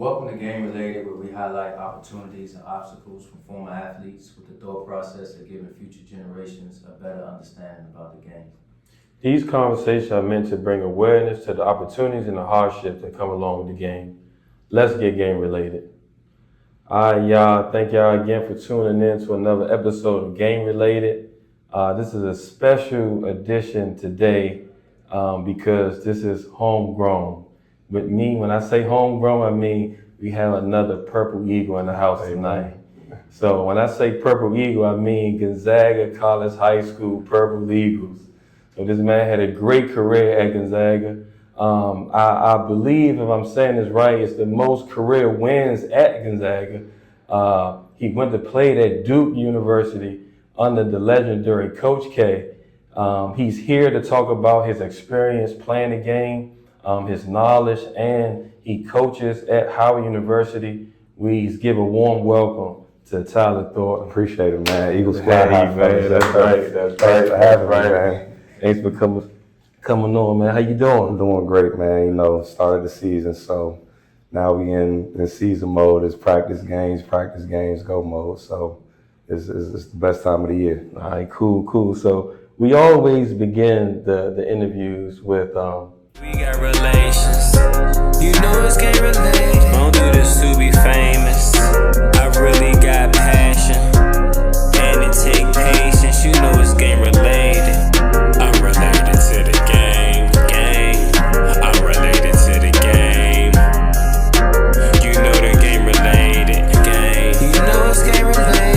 Welcome to Game Related, where we highlight opportunities and obstacles from former athletes with the thought process of giving future generations a better understanding about the game. These conversations are meant to bring awareness to the opportunities and the hardships that come along with the game. Let's get game related. All right, y'all. Thank y'all again for tuning in to another episode of Game Related. This is a special edition today because this is homegrown. With me, when I say homegrown, I mean we have another Purple Eagle in the house tonight. So when I say Purple Eagle, I mean Gonzaga College High School Purple Eagles. So this man had a great career at Gonzaga. I believe, if I'm saying this right, it's the most career wins at Gonzaga. He went to play at Duke University under the legendary Coach K. He's here to talk about his experience playing the game, his knowledge, and he coaches at Howard University. We give a warm welcome to Tyler Thornton. Appreciate it, man. Eagles Squad, man. That's right. Thanks for having me, man. Thanks for coming on, man. How you doing? I'm doing great, man. You know, started the season, so now we in season mode. It's practice games, go mode. So it's the best time of the year. All right, cool. So we always begin the interviews with We got relations. You know it's game related. Don't do this to be famous. I really got passion, and it take patience. You know it's game related. I'm related to the game. I'm related to the game. You know the game related. You know it's game related.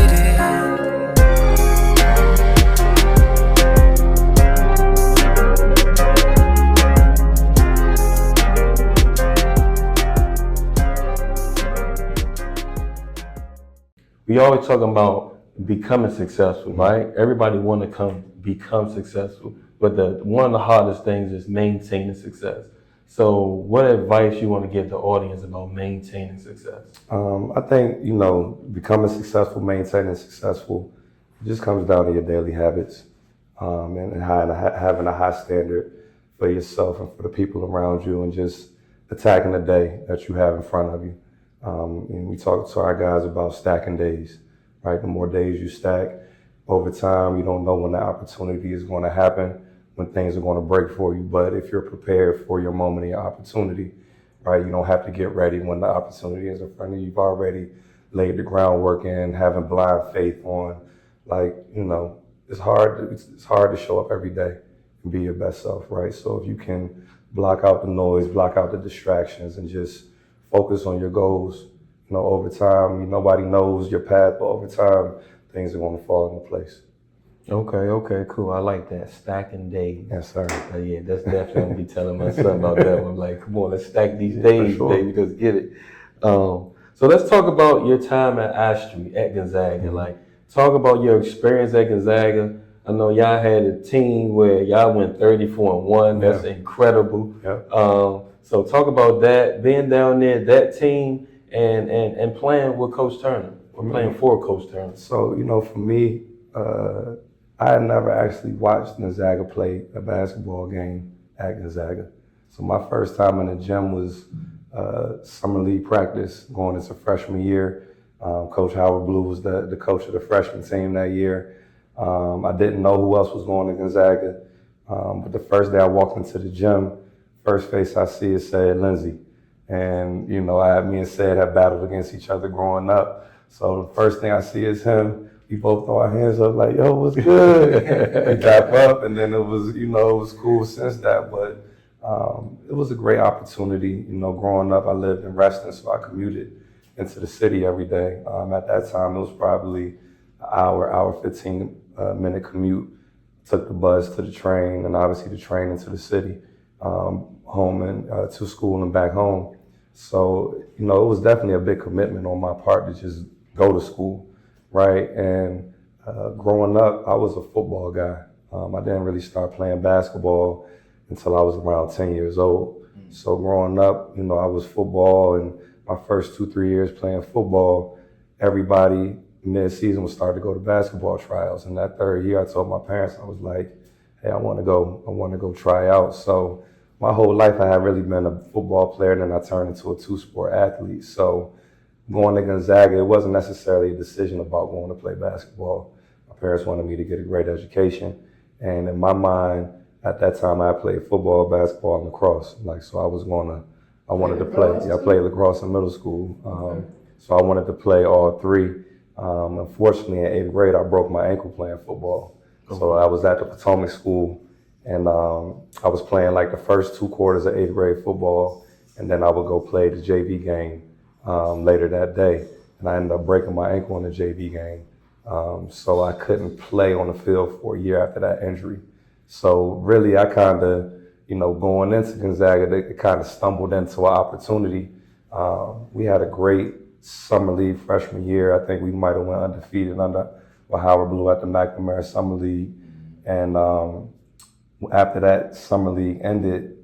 we always talking about becoming successful, right? Everybody want to become successful, but one of the hardest things is maintaining success. So what advice you want to give the audience about maintaining success? I think, you know, becoming successful, maintaining successful, it just comes down to your daily habits and having a high standard for yourself and for the people around you, and just attacking the day that you have in front of you. And we talk to our guys about stacking days, right? The more days you stack over time, you don't know when the opportunity is going to happen, when things are going to break for you. But if you're prepared for your moment and your opportunity, right, you don't have to get ready when the opportunity is in front of you. You've already laid the groundwork in, having blind faith on, like, you know, it's hard to show up every day and be your best self, right? So if you can block out the noise, block out the distractions, and just focus on your goals, you know, over time, nobody knows your path, but over time, things are going to fall into place. Okay, cool. I like that. Stacking days. Yes, sir. Yeah, that's definitely going to be telling my son about that one. Like, come on, let's stack these days, sure. baby. Let's get it. So let's talk about your time at Ashtree, at Gonzaga. Like, talk about your experience at Gonzaga. I know y'all had a team where y'all went 34-1. That's incredible. Yeah. So talk about that, being down there, that team, and playing with Coach Turner, or playing for Coach Turner. So, you know, for me, I had never actually watched Gonzaga play a basketball game at Gonzaga. So my first time in the gym was summer league practice going into freshman year. Coach Howard Blue was the coach of the freshman team that year. I didn't know who else was going to Gonzaga, but the first day I walked into the gym, first face I see is Said Lindsay. And, you know, me and Said had battled against each other growing up. So the first thing I see is him. We both throw our hands up like, yo, what's good? We tap up, and then it was cool since that. But it was a great opportunity. You know, growing up, I lived in Reston, so I commuted into the city every day. At that time, it was probably an hour, 15-minute commute. Took the bus to the train, and obviously the train into the city. Home and to school and back home. So, you know, it was definitely a big commitment on my part to just go to school, right? And growing up, I was a football guy. I didn't really start playing basketball until I was around 10 years old. So growing up, you know, I was football, and my first 2-3 years playing football, everybody mid-season would start to go to basketball trials. And that third year, I told my parents, I was like, hey, I want to go try out. So my whole life I had really been a football player, and then I turned into a two-sport athlete. So going to Gonzaga, it wasn't necessarily a decision about going to play basketball. My parents wanted me to get a great education, and in my mind, at that time, I played football, basketball, and lacrosse. So I wanted to play. Yeah, I played lacrosse in middle school. So I wanted to play all three. Unfortunately, in 8th grade, I broke my ankle playing football. So I was at the Potomac School, and I was playing like the first 2 quarters of 8th grade football, and then I would go play the JV game later that day. And I ended up breaking my ankle in the JV game. So I couldn't play on the field for a year after that injury. So really, I kind of, going into Gonzaga, it kind of stumbled into an opportunity. We had a great summer league freshman year. I think we might have went undefeated under Howard Blue at the McNamara Summer League. And after that summer league ended,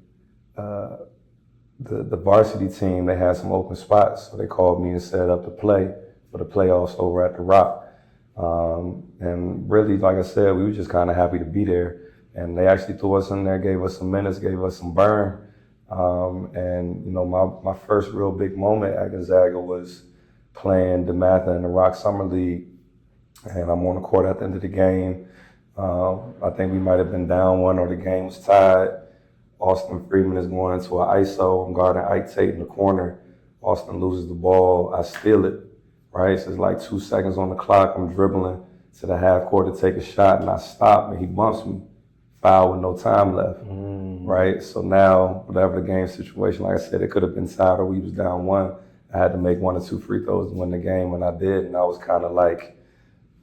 the varsity team, they had some open spots. So they called me and set up to play for the playoffs over at the Rock. And really, like I said, we were just kind of happy to be there. And they actually threw us in there, gave us some minutes, gave us some burn. My first real big moment at Gonzaga was playing DeMatha in the Rock Summer League. And I'm on the court at the end of the game. I think we might have been down 1 or the game was tied. Austin Freeman is going into an ISO. I'm guarding Ike Tate in the corner. Austin loses the ball. I steal it, right? So it's like 2 seconds on the clock. I'm dribbling to the half court to take a shot, and I stop, and he bumps me. Foul with no time left, right? So now, whatever the game situation, like I said, it could have been tied or we was down 1. I had to make 1 or 2 free throws to win the game, and I did. And that was kind of like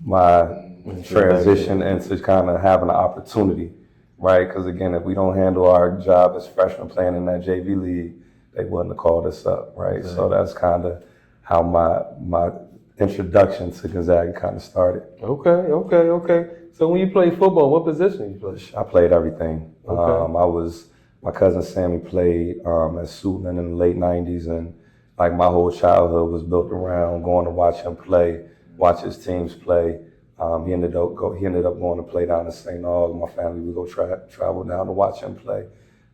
my transition into kind of having an opportunity, right? Because again, if we don't handle our job as freshmen playing in that JV league, they wouldn't have called us up, right? So that's kind of how my introduction to Gonzaga kind of started. Okay. So when you played football, what position you played? I played everything. Okay. My cousin Sammy played at Suitland in the late 90s, and like my whole childhood was built around going to watch him play, watch his teams play. He ended up going to play down in St. Aug. My family would go travel down to watch him play.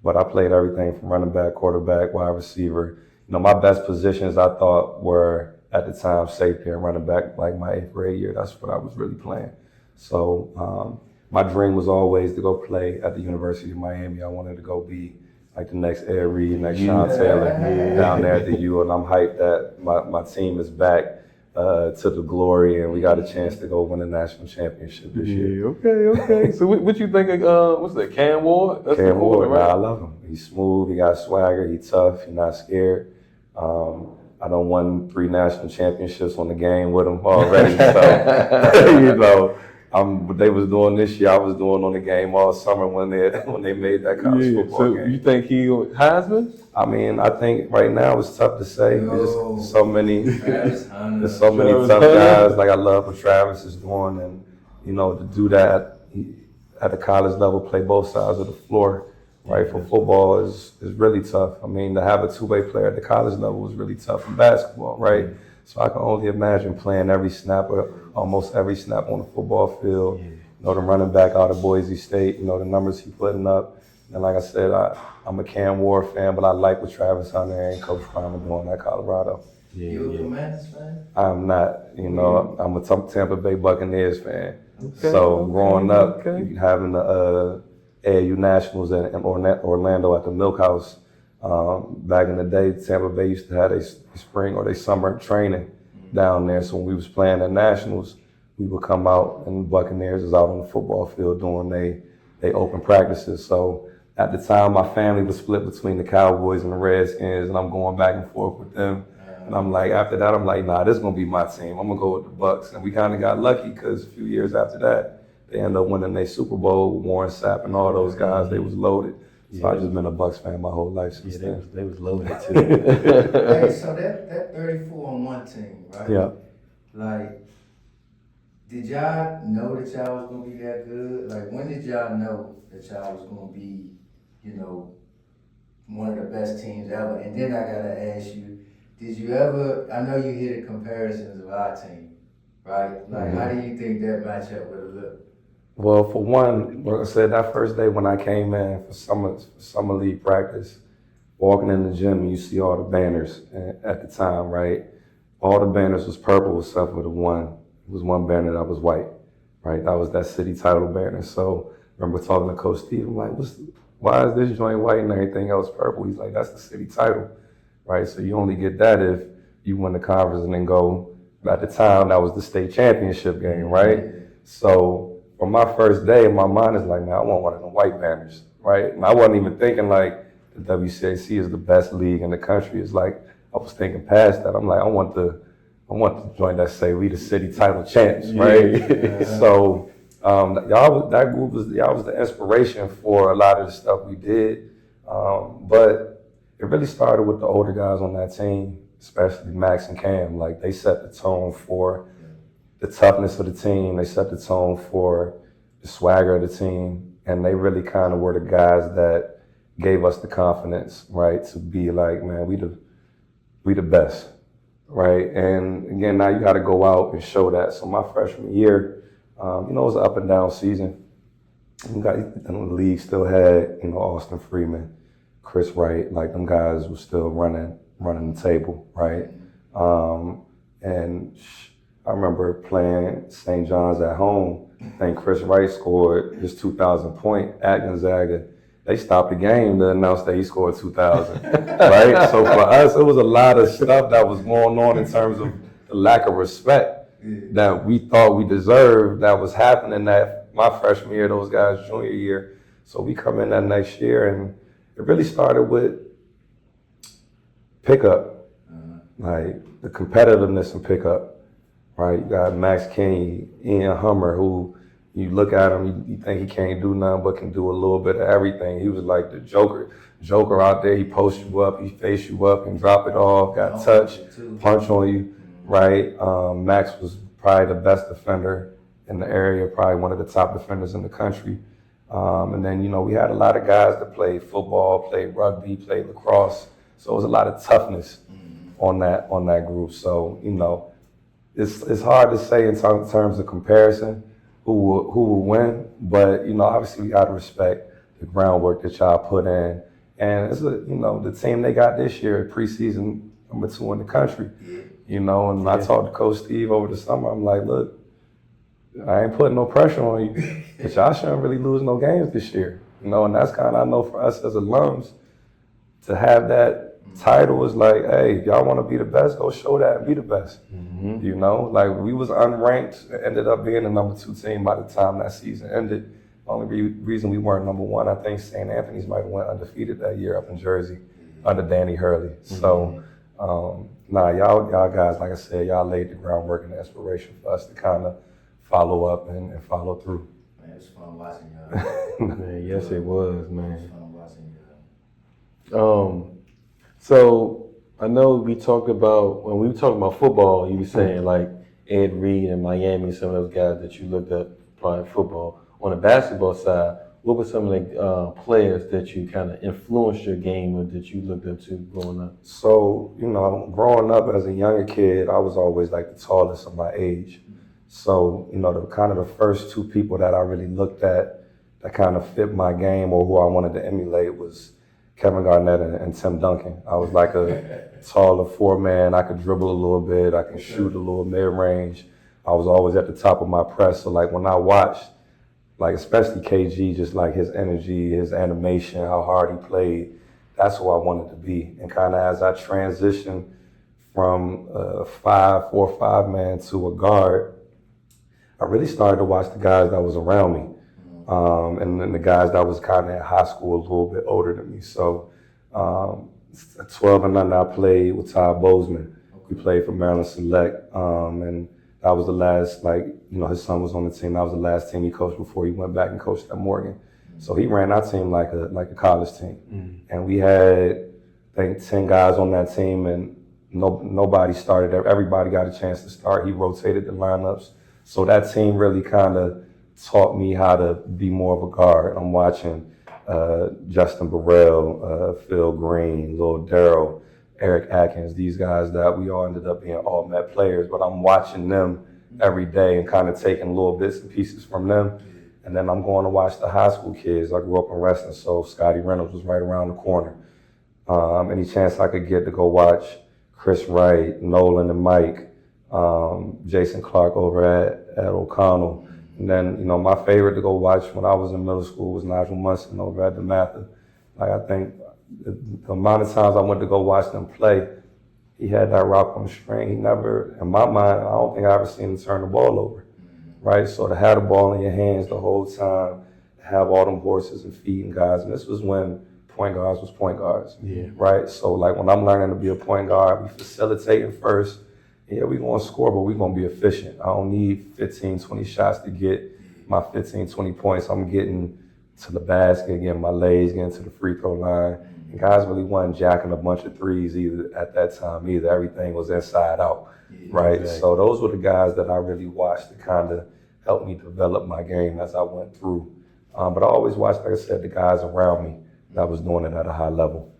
But I played everything from running back, quarterback, wide receiver. My best positions I thought were at the time safety and running back. Like my 8th grade year, that's what I was really playing. So my dream was always to go play at the University of Miami. I wanted to go be like the next Ed Reed, next Sean Taylor down there at the U. And I'm hyped that my team is back to the glory, and we got a chance to go win a national championship this year. Okay. So what you think of, what's that, Cam Ward? That's Cam Ward, right? I love him. He's smooth, he got swagger, he's tough, he's not scared. I done won 3 national championships on the game with him already. So, what they was doing this year, I was doing on the game all summer when they made that college football game. You think he Heisman? I mean, I think right now it's tough to say. There's just so many, Travis there's so many Travis tough Hunter. guys. Like I love what Travis is doing, and to do that at the college level, play both sides of the floor, right? For football is really tough. I mean, to have a 2-way player at the college level is really tough in basketball, right? So I can only imagine playing every snap or almost every snap on the football field. The running back out of Boise State, the numbers he's putting up. And like I said, I'm a Cam Ward fan, but I like what Travis Hunter and Coach Prime are doing at Colorado. You a Commanders fan? I'm not, I'm a Tampa Bay Buccaneers fan. Growing up, having the AAU Nationals in Orlando at the Milk House, back in the day, Tampa Bay used to have a spring or their summer training down there. So when we was playing at Nationals, we would come out and the Buccaneers is out on the football field doing they open practices. So at the time, my family was split between the Cowboys and the Redskins, and I'm going back and forth with them. And I'm like, after that, I'm like, nah, this is gonna be my team. I'm gonna go with the Bucks. And we kind of got lucky because a few years after that, they ended up winning their Super Bowl with Warren Sapp and all those guys. They was loaded. So I've just been a Bucks fan my whole life since then. They was loaded too. Hey, so that 34-1 team, right? Yeah. Like, did y'all know that y'all was gonna be that good? Like, when did y'all know that y'all was gonna be, one of the best teams ever? And then I gotta ask you, did you ever? I know you hear the comparisons of our team, right? Like, how do you think that match up with a look? Well, for one, like I said, that first day when I came in for summer league practice, walking in the gym and you see all the banners at the time, right? All the banners was purple except for it was one banner that was white, right? That was that city title banner. So I remember talking to Coach Steve, I'm like, why is this joint white and everything else purple? He's like, that's the city title, right? So you only get that if you win the conference and then go, at the time, that was the state championship game, right? So for my first day, my mind is like, man, I want one of the white banners, right? And I wasn't even thinking like the WCAC is the best league in the country. It's like, I was thinking past that. I'm like, I want the joint that say we the city title champs, right? So y'all was the inspiration for a lot of the stuff we did. But it really started with the older guys on that team, especially Max and Cam. Like they set the tone for the toughness of the team. They set the tone for the swagger of the team, and they really kind of were the guys that gave us the confidence, right, to be like, man, we the best, right? And again, now you got to go out and show that. So my freshman year, it was an up and down season. The league still had, Austin Freeman, Chris Wright, like them guys were still running the table, right? And I remember playing St. John's at home. I think Chris Wright scored his 2,000 point at Gonzaga. They stopped the game to announce that he scored 2,000, right? So for us, it was a lot of stuff that was going on in terms of the lack of respect that we thought we deserved that was happening that my freshman year, those guys' junior year. So we come in that next year, and it really started with pickup, like the competitiveness and pickup, right? You got Max King, Ian Hummer, who you look at him, you think he can't do nothing but can do a little bit of everything. He was like the Joker out there. He post you up, he face you up and drop it off, got touch, punch on you, right? Max was probably the best defender in the area, probably one of the top defenders in the country. And then, we had a lot of guys that played football, played rugby, played lacrosse. So it was a lot of toughness on that group. So, it's hard to say in terms of comparison who will win, but obviously we got to respect the groundwork that y'all put in, and it's the team they got this year, preseason number 2 in the country, and I talked to Coach Steve over the summer. I'm like, look, I ain't putting no pressure on you, but y'all shouldn't really lose no games this year, and that's kind of, I know for us as alums to have that title is like, hey, if y'all want to be the best, go show that and be the best. Like we was unranked, ended up being the number 2 team by the time that season ended. The only reason we weren't number 1, I think St. Anthony's might have went undefeated that year up in Jersey under Danny Hurley. So, y'all guys, like I said, y'all laid the groundwork and the inspiration for us to kind of follow up and follow through. Man, it was fun watching y'all. Man, yes, it was, man. It was fun watching y'all. So I know we talked about, when we were talking about football, you were saying like Ed Reed and Miami, some of those guys that you looked up playing football. On the basketball side, what were some of the players that you kind of influenced your game or that you looked up to growing up? So, growing up as a younger kid, I was always like the tallest of my age. So, the first 2 people that I really looked at that kind of fit my game or who I wanted to emulate was Kevin Garnett and Tim Duncan. I was like a taller 4-man. I could dribble a little bit. I could shoot a little mid-range. I was always at the top of my press. So like when I watched, like especially KG, just like his energy, his animation, how hard he played, that's who I wanted to be. And kind of as I transitioned from a 4 or 5 man to a guard, I really started to watch the guys that was around me. And then the guys that was kind of in high school a little bit older than me. So at 12 and under, I played with Todd Bozeman. We played for Maryland Select. And that was the last, his son was on the team. That was the last team he coached before he went back and coached at Morgan. So he ran our team like a college team. And we had, I think, 10 guys on that team, and nobody started. Everybody got a chance to start. He rotated the lineups. So that team really kind of taught me how to be more of a guard. I'm watching Justin Burrell, Phil Green, Lil Darrell, Eric Atkins, these guys that we all ended up being all Met players, but I'm watching them every day and kind of taking little bits and pieces from them. And then I'm going to watch the high school kids. I grew up in wrestling, so Scotty Reynolds was right around the corner. Any chance I could get to go watch Chris Wright, Nolan and Mike, Jason Clark over at O'Connell. And then, you know, my favorite to go watch when I was in middle school was Nigel Munson over at DeMatha. Like, I think the amount of times I went to go watch them play, he had that rock on the string. He never, in my mind, I don't think I ever seen him turn the ball over, right? So to have the ball in your hands the whole time, to have all them horses and feeding guys, and this was when point guards was point guards, right? So like when I'm learning to be a point guard, we facilitating first. Yeah, we're going to score, but we're going to be efficient. I don't need 15, 20 shots to get my 15, 20 points. I'm getting to the basket, getting my legs, getting to the free throw line. And guys really wasn't jacking a bunch of threes either at that time either. Everything was inside out, right? Exactly. So those were the guys that I really watched to kind of help me develop my game as I went through. But I always watched, like I said, the guys around me that was doing it at a high level.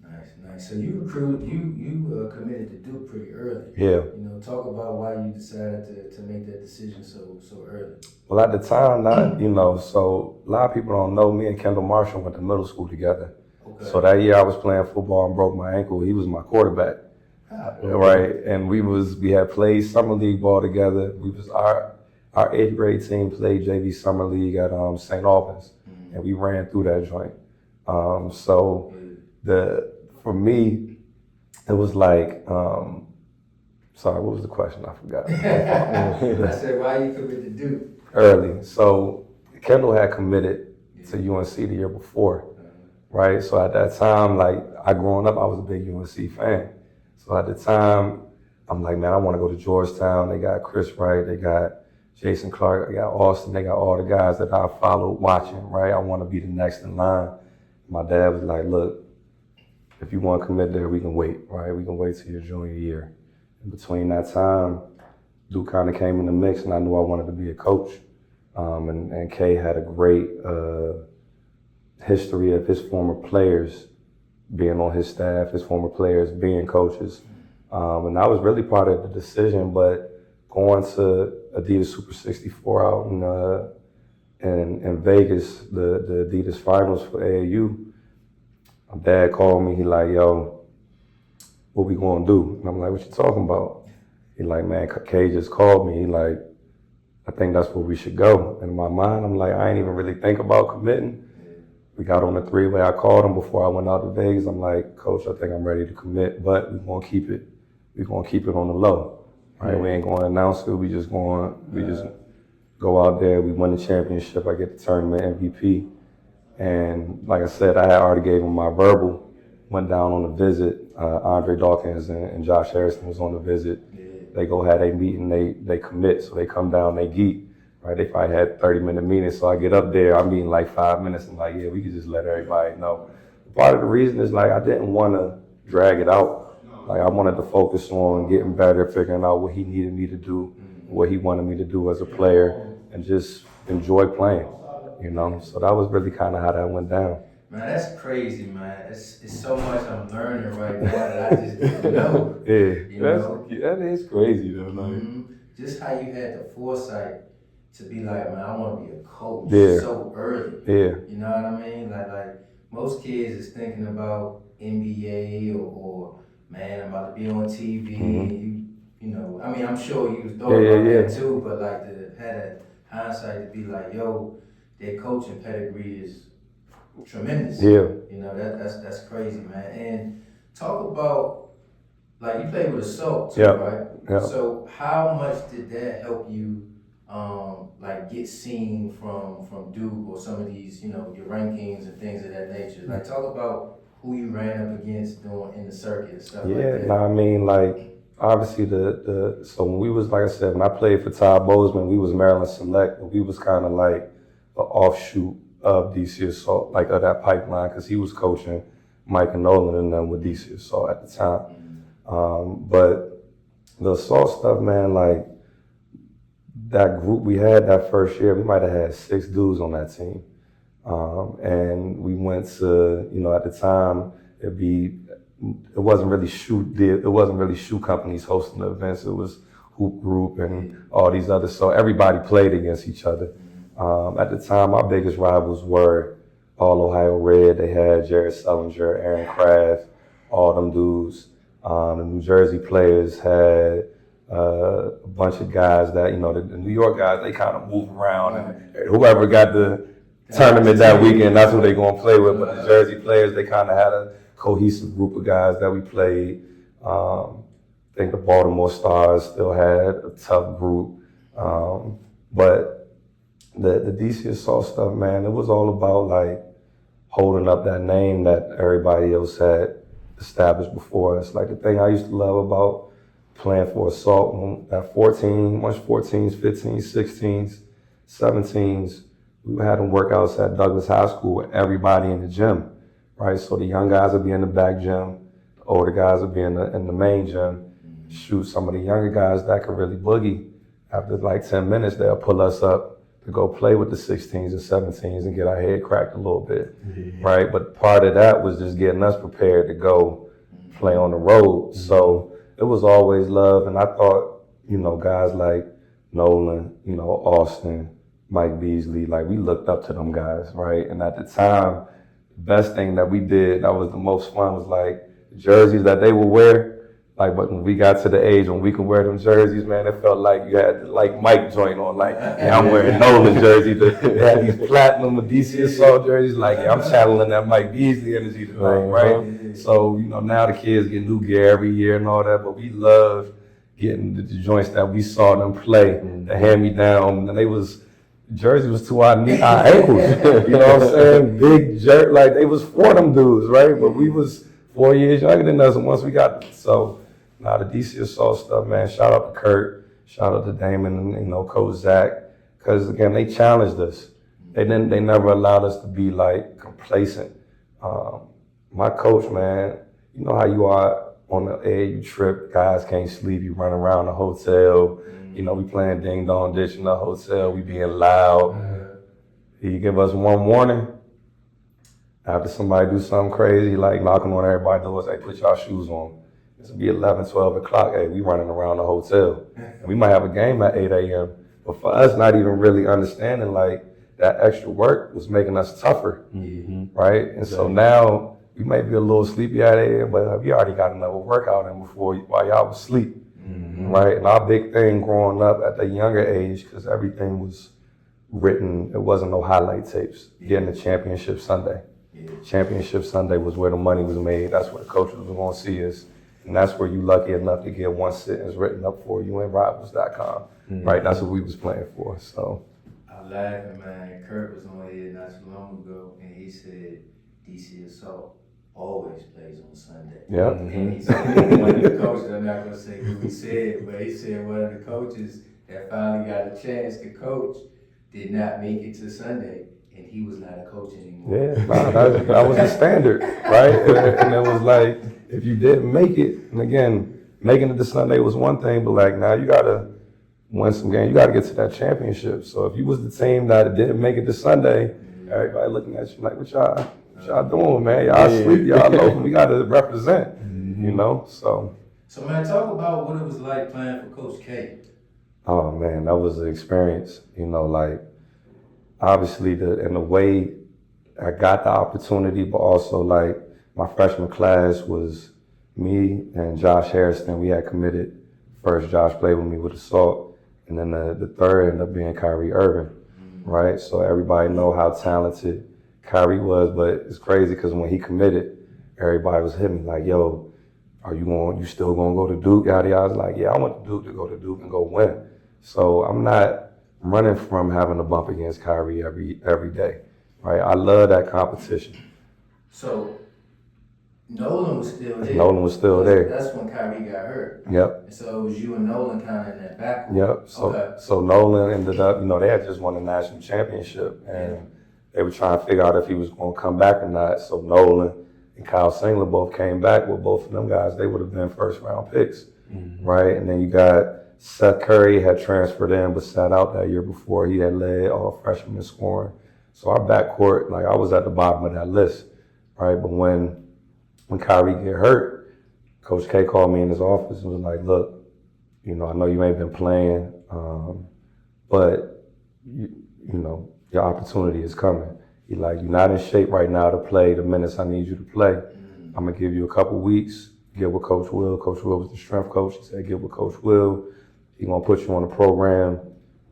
Nice. So you committed to Duke pretty early. Yeah. You know, talk about why you decided to make that decision so early. Well, at the time, you know, so a lot of people don't know, me and Kendall Marshall went to middle school together. Okay. So that year I was playing football and broke my ankle. He was my quarterback. Right. And we had played summer league ball together. We was our 8th grade team played JV summer league at St. Albans, and we ran through that joint. For me, it was like, sorry, what was the question? I forgot. I said, why you committed to Duke? Early. So Kendall had committed to UNC the year before, right? So at that time, like growing up, I was a big UNC fan. So at the time, I'm like, man, I want to go to Georgetown. They got Chris Wright, they got Jason Clark, they got Austin, they got all the guys that I followed watching, right? I want to be the next in line. My dad was like, look, if you want to commit there, we can wait, right? We can wait till your junior year. In between that time, Duke kind of came in the mix, and I knew I wanted to be a coach. And Kay had a great history of his former players being on his staff, his former players being coaches. And that was really part of the decision, but going to Adidas Super 64 out in Vegas, the Adidas Finals for AAU, my dad called me, he like, yo, what we gonna do? And I'm like, what you talking about? He like, man, Kay just called me. He like, I think that's where we should go. And in my mind, I'm like, I ain't even really think about committing. We got on the three-way. I called him before I went out to Vegas. I'm like, Coach, I think I'm ready to commit, but we're gonna keep it on the low. Right? We ain't gonna announce it. We just go out there, we win the championship, I get the tournament MVP. And like I said, I had already gave him my verbal, went down on a visit. Andre Dawkins and Josh Harrison was on the visit. They go have a meeting, they commit, so they come down, they geek. Right, they probably had 30-minute meetings, so I get up there, I'm meeting like 5 minutes, and like, yeah, we could just let everybody know. Part of the reason is like I didn't want to drag it out. Like I wanted to focus on getting better, figuring out what he needed me to do, what he wanted me to do as a player, and just enjoy playing, you know? So that was really kind of how that went down. Man, that's crazy, man. It's so much I'm learning right now that I just didn't know. That is crazy though, like. Just how you had the foresight to be like, man, I want to be a coach so early. Yeah. You know what I mean? Like most kids is thinking about NBA or man, I'm about to be on TV. You know, I mean, I'm sure you was thought about that too, but like had a hindsight to be like, yo, their coaching pedigree is tremendous. Yeah. You know, that's crazy, man. And talk about, like, you played with Assault too, right? Yeah. So how much did that help you like get seen from Duke or some of these, you know, your rankings and things of that nature? Like, talk about who you ran up against in the circuit and stuff like that. Yeah, I mean, like, obviously so when we was, like I said, when I played for Todd Bozeman, we was Maryland Select, but we was kind of like an offshoot of DC Assault, like of that pipeline, because he was coaching Mike and Nolan and them with DC Assault at the time. But the Assault stuff, man, like, that group we had that first year, we might have had 6 dudes on that team. And we went to, you know, at the time, it wasn't really shoe companies hosting the events. It was Hoop Group and all these others. So everybody played against each other. At the time, our biggest rivals were all Ohio Red. They had Jared Sullinger, Aaron Kraft, all them dudes. The New Jersey players had a bunch of guys that, the New York guys, they kind of move around. And whoever got the tournament that weekend, that's who they going to play with. But the Jersey players, they kind of had a cohesive group of guys that we played. I think the Baltimore Stars still had a tough group. But the DC Assault stuff, man, it was all about like holding up that name that everybody else had established before us. Like the thing I used to love about playing for Assault at 14, once 14s, 15s, 16s, 17s, we were having workouts at Douglas High School with everybody in the gym, right? So the young guys would be in the back gym, the older guys would be in the main gym. Shoot, some of the younger guys that could really boogie, after like 10 minutes, they'll pull us up to go play with the 16s and 17s and get our head cracked a little bit, right? But part of that was just getting us prepared to go play on the road. So it was always love, and I thought, guys like Nolan, Austin, Mike Beasley, like we looked up to them guys, right? And at the time, the best thing that we did, that was the most fun, was like the jerseys that they would wear. Like, but when we got to the age when we could wear them jerseys, man, it felt like you had like Mike joint on. Like, yeah, I'm wearing Nolan jersey. They had these platinum DC Assault jerseys. Like, yeah, I'm channeling that Mike Beasley energy tonight, right? So, now the kids get new gear every year and all that, but we love getting the joints that we saw them play, the hand-me-down, and jersey was to our ankles. You know what I'm saying? Big jerk, like they was for them dudes, right? But we was 4 years younger than us, and once we got so. Now the DC Assault stuff, man, shout out to Kurt, shout out to Damon and Coach Zach, because again, they challenged us. They never allowed us to be like complacent. My coach, man, you know how you are on the air, you trip, guys can't sleep, you run around the hotel, we playing ding dong ditch in the hotel, we being loud. He give us one warning. After somebody do something crazy, like knocking on everybody's doors, hey, put y'all shoes on. It's be 11, 12 o'clock. Hey, we running around the hotel. And we might have a game at 8 a.m. But for us, not even really understanding like that extra work was making us tougher, right? And so now we may be a little sleepy at 8 a.m., but we already got another workout in while y'all was asleep, right? And our big thing growing up at the younger age, because everything was written, it wasn't no highlight tapes. Getting the championship Sunday. Championship Sunday was where the money was made. That's where the coaches were going to see us. And that's where you lucky enough to get one sentence written up for you in Rivals.com, right? That's what we was playing for, so. I'm laughing, man. Kurt was on here not too long ago, and he said DC Assault always plays on Sunday. Yeah. And he said one of the coaches, I'm not going to say who he said, but he said one of the coaches that finally got a chance to coach did not make it to Sunday. And he was not a coach anymore. Yeah, that was the standard, right? And it was like, if you didn't make it, and again, making it to Sunday was one thing, but like now you gotta win some games, you gotta get to that championship. So if you was the team that didn't make it to Sunday, everybody looking at you like, what y'all doing, man? Y'all sleep, y'all local, we gotta represent, so. So man, talk about what it was like playing for Coach K. Oh man, that was an experience, like, obviously, in the way I got the opportunity, but also like my freshman class was me and Josh Harrison. We had committed. First, Josh played with me with Assault, and then the third ended up being Kyrie Irving, right? So everybody know how talented Kyrie was, but it's crazy because when he committed, everybody was hitting me like, "Yo, you still gonna go to Duke?" Yada yada. I was like, "Yeah, I want Duke to go to Duke and go win." So I'm not running from having to bump against Kyrie every day, right? I love that competition. So Nolan was still there. Nolan was still there. That's when Kyrie got hurt. Yep. And so it was you and Nolan kind of in that backcourt. Yep. So Nolan ended up, they had just won the national championship, and they were trying to figure out if he was going to come back or not. So Nolan and Kyle Singler both came back. With both of them guys, they would have been first round picks, right? And then you got Seth Curry had transferred in, but sat out that year before. He had led all freshmen scoring. So our backcourt, like I was at the bottom of that list, right? But when Kyrie get hurt, Coach K called me in his office and was like, "Look, I know you ain't been playing, but your opportunity is coming. He like, you're not in shape right now to play the minutes I need you to play. I'm gonna give you a couple weeks, get with Coach Will. Coach Will was the strength coach. He said, get with Coach Will. He gonna put you on a program,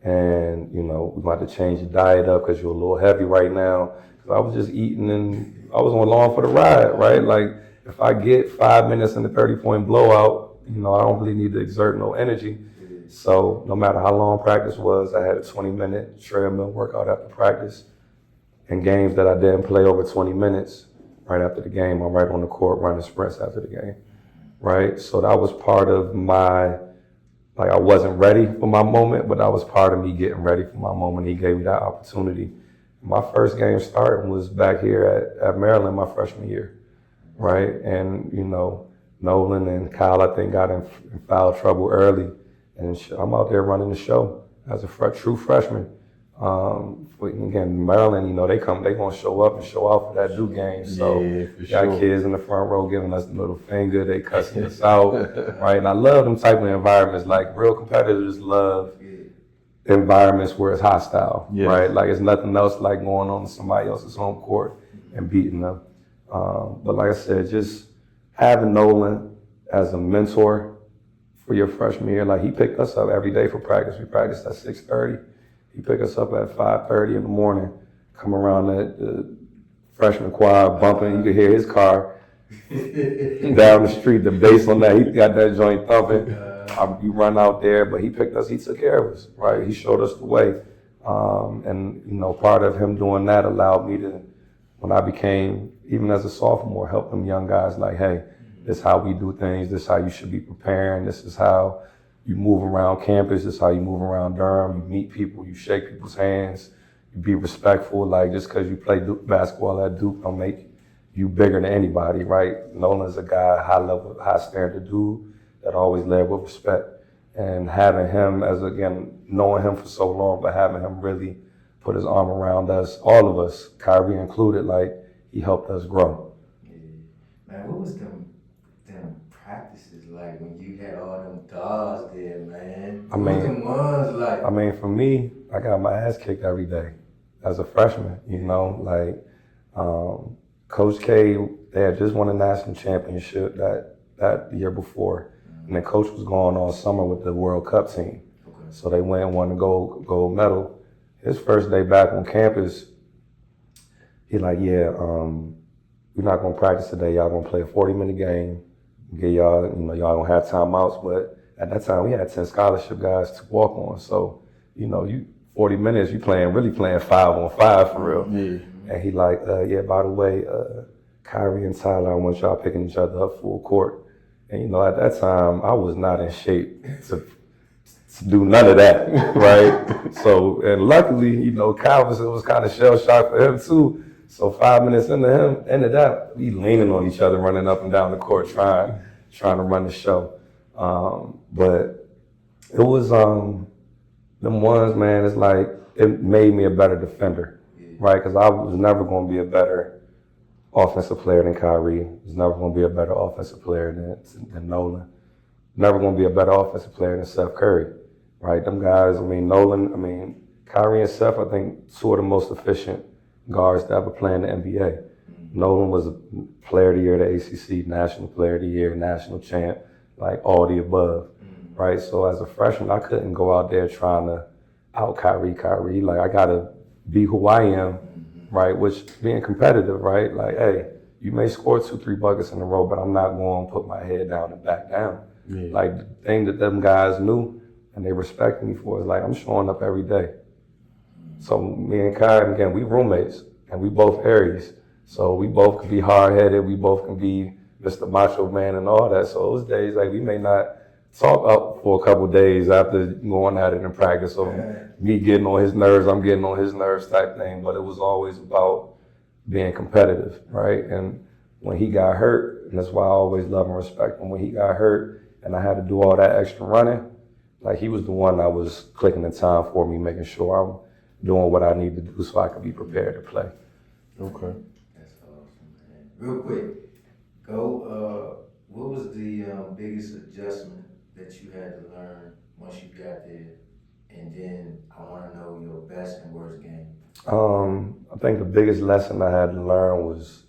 and we about to change your diet up because you're a little heavy right now. Cause I was just eating and I was along for the ride, right? Like if I get 5 minutes in the 30-point blowout, I don't really need to exert no energy. So no matter how long practice was, I had a 20-minute treadmill workout after practice. And games that I didn't play over 20 minutes, right after the game, I'm right on the court running sprints after the game, right? So that was part of my, like I wasn't ready for my moment, but that was part of me getting ready for my moment. He gave me that opportunity. My first game starting was back here at Maryland my freshman year, right? And, Nolan and Kyle, I think, got in foul trouble early. And I'm out there running the show as a true freshman. Again, Maryland, they gonna show up and show out for that Duke game. So got kids in the front row giving us the middle finger, they cussing us out, right? And I love them type of environments. Like real competitors love environments where it's hostile, right? Like it's nothing else like going on somebody else's home court and beating them. But like I said, just having Nolan as a mentor for your freshman year, like he picked us up every day for practice. We practiced at 6:30. He picked us up at 5:30 in the morning, come around the freshman quad bumping. You could hear his car down the street, the bass on that. He got that joint thumping. You run out there, but he picked us, he took care of us, right? He showed us the way. And part of him doing that allowed me to, when I became, even as a sophomore, help them young guys like, hey, this is how we do things. This is how you should be preparing. This is how you move around campus. This is how you move around Durham. You meet people, you shake people's hands, you be respectful. Like just because you play basketball at Duke don't make you bigger than anybody, right? Nolan's a guy, high level, high standard dude that always led with respect. And having him knowing him for so long, but having him really put his arm around us, all of us, Kyrie included, like he helped us grow. Yeah. Man, what was them practices like when you had all them dogs there, man? What was them ones like? For me, I got my ass kicked every day as a freshman, Coach K, they had just won a national championship that year before. And then Coach was going all summer with the World Cup team. Okay. So they went and won the gold medal. His first day back on campus, he like, we're not gonna practice today. Y'all gonna play a 40-minute game. Get y'all, y'all gonna have timeouts. But at that time, we had 10 scholarship guys to walk on. So, you 40 minutes, you really playing 5-on-5 for real. Yeah. And he like, by the way, Kyrie and Tyler, I want y'all picking each other up full court. And at that time, I was not in shape to do none of that, right? So, and luckily, Kyle was kind of shell-shocked for him too. So 5 minutes into that, we leaning on each other, running up and down the court, trying to run the show. But it was them ones, man. It's like it made me a better defender, right? Because I was never going to be a better offensive player than Kyrie. Was never going to be a better offensive player than Nolan. Never going to be a better offensive player than Steph Curry, right? Them guys. Nolan. Kyrie and Steph. I think two of the most efficient guards to ever play in the NBA. Mm-hmm. Nolan was a player of the year, the ACC, national player of the year, national champ, like all the above, right? So as a freshman, I couldn't go out there trying to out Kyrie. Like I gotta be who I am, right? Which being competitive, right? Like, hey, you may score 2-3 buckets in a row, but I'm not going to put my head down and back down. Yeah. Like the thing that them guys knew and they respected me for is like I'm showing up every day. So me and Kyrie, again, we roommates, and we both Aries. So we both can be hard-headed, we both can be Mr. Macho Man and all that. So those days, like we may not talk up for a couple days after going at it in practice, or me getting on his nerves, I'm getting on his nerves type thing. But it was always about being competitive, right? And when he got hurt, and that's why I always love and respect him, when he got hurt and I had to do all that extra running, like he was the one that was clicking the time for me, making sure I'm doing what I need to do so I could be prepared to play. Okay. That's awesome, man. Real quick, what was the biggest adjustment that you had to learn once you got there And then I want to know your best and worst game. I think the biggest lesson I had to learn was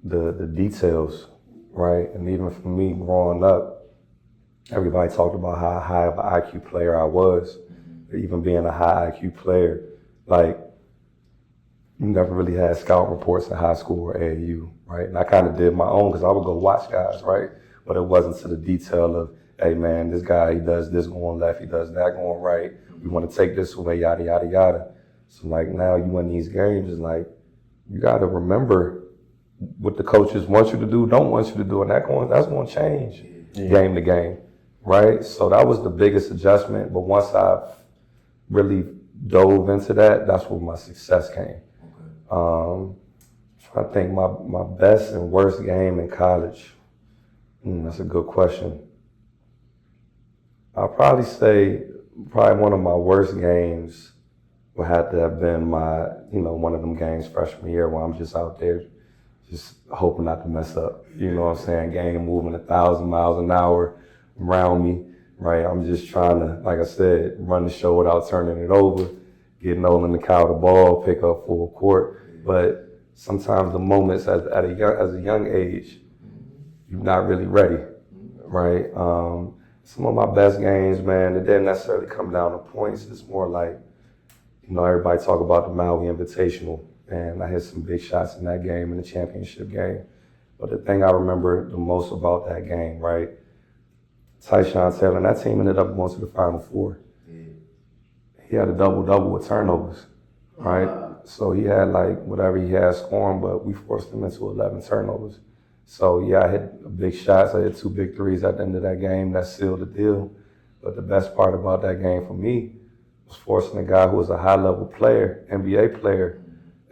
the details, right? And even for me growing up, everybody talked about how high of an IQ player I was. Even being a high IQ player, like you never really had scout reports in high school or AAU, right? And I kind of did my own because I would go watch guys, right? But it wasn't to the detail of, hey man, this guy, he does this going left, he does that going right. We want to take this away, yada, yada, yada. So like now you in these games, it's like, you got to remember what the coaches want you to do, don't want you to do, and that's going to change game to game, right? So that was the biggest adjustment. But once I really dove into that, that's where my success came. I think my best and worst game in college. That's a good question. I'll probably say one of my worst games would have to have been one of them games freshman year where I'm just out there just hoping not to mess up. You know what I'm saying? Game moving 1,000 miles an hour around me, right? I'm just trying to, like I said, run the show without turning it over, get Nolan to cow the ball, pick up full court. But sometimes the moments as a young age, you're not really ready, right? Some of my best games, man, it didn't necessarily come down to points. It's more like, everybody talk about the Maui Invitational, and I hit some big shots in that game, in the championship game. But the thing I remember the most about that game, right? Tyshawn Taylor, and that team ended up going to the Final Four. He had a double-double with turnovers, right? So he had whatever he had scoring, but we forced him into 11 turnovers. So yeah, I hit big shots. I hit 2 big threes at the end of that game. That sealed the deal. But the best part about that game for me was forcing a guy who was a high-level player, NBA player,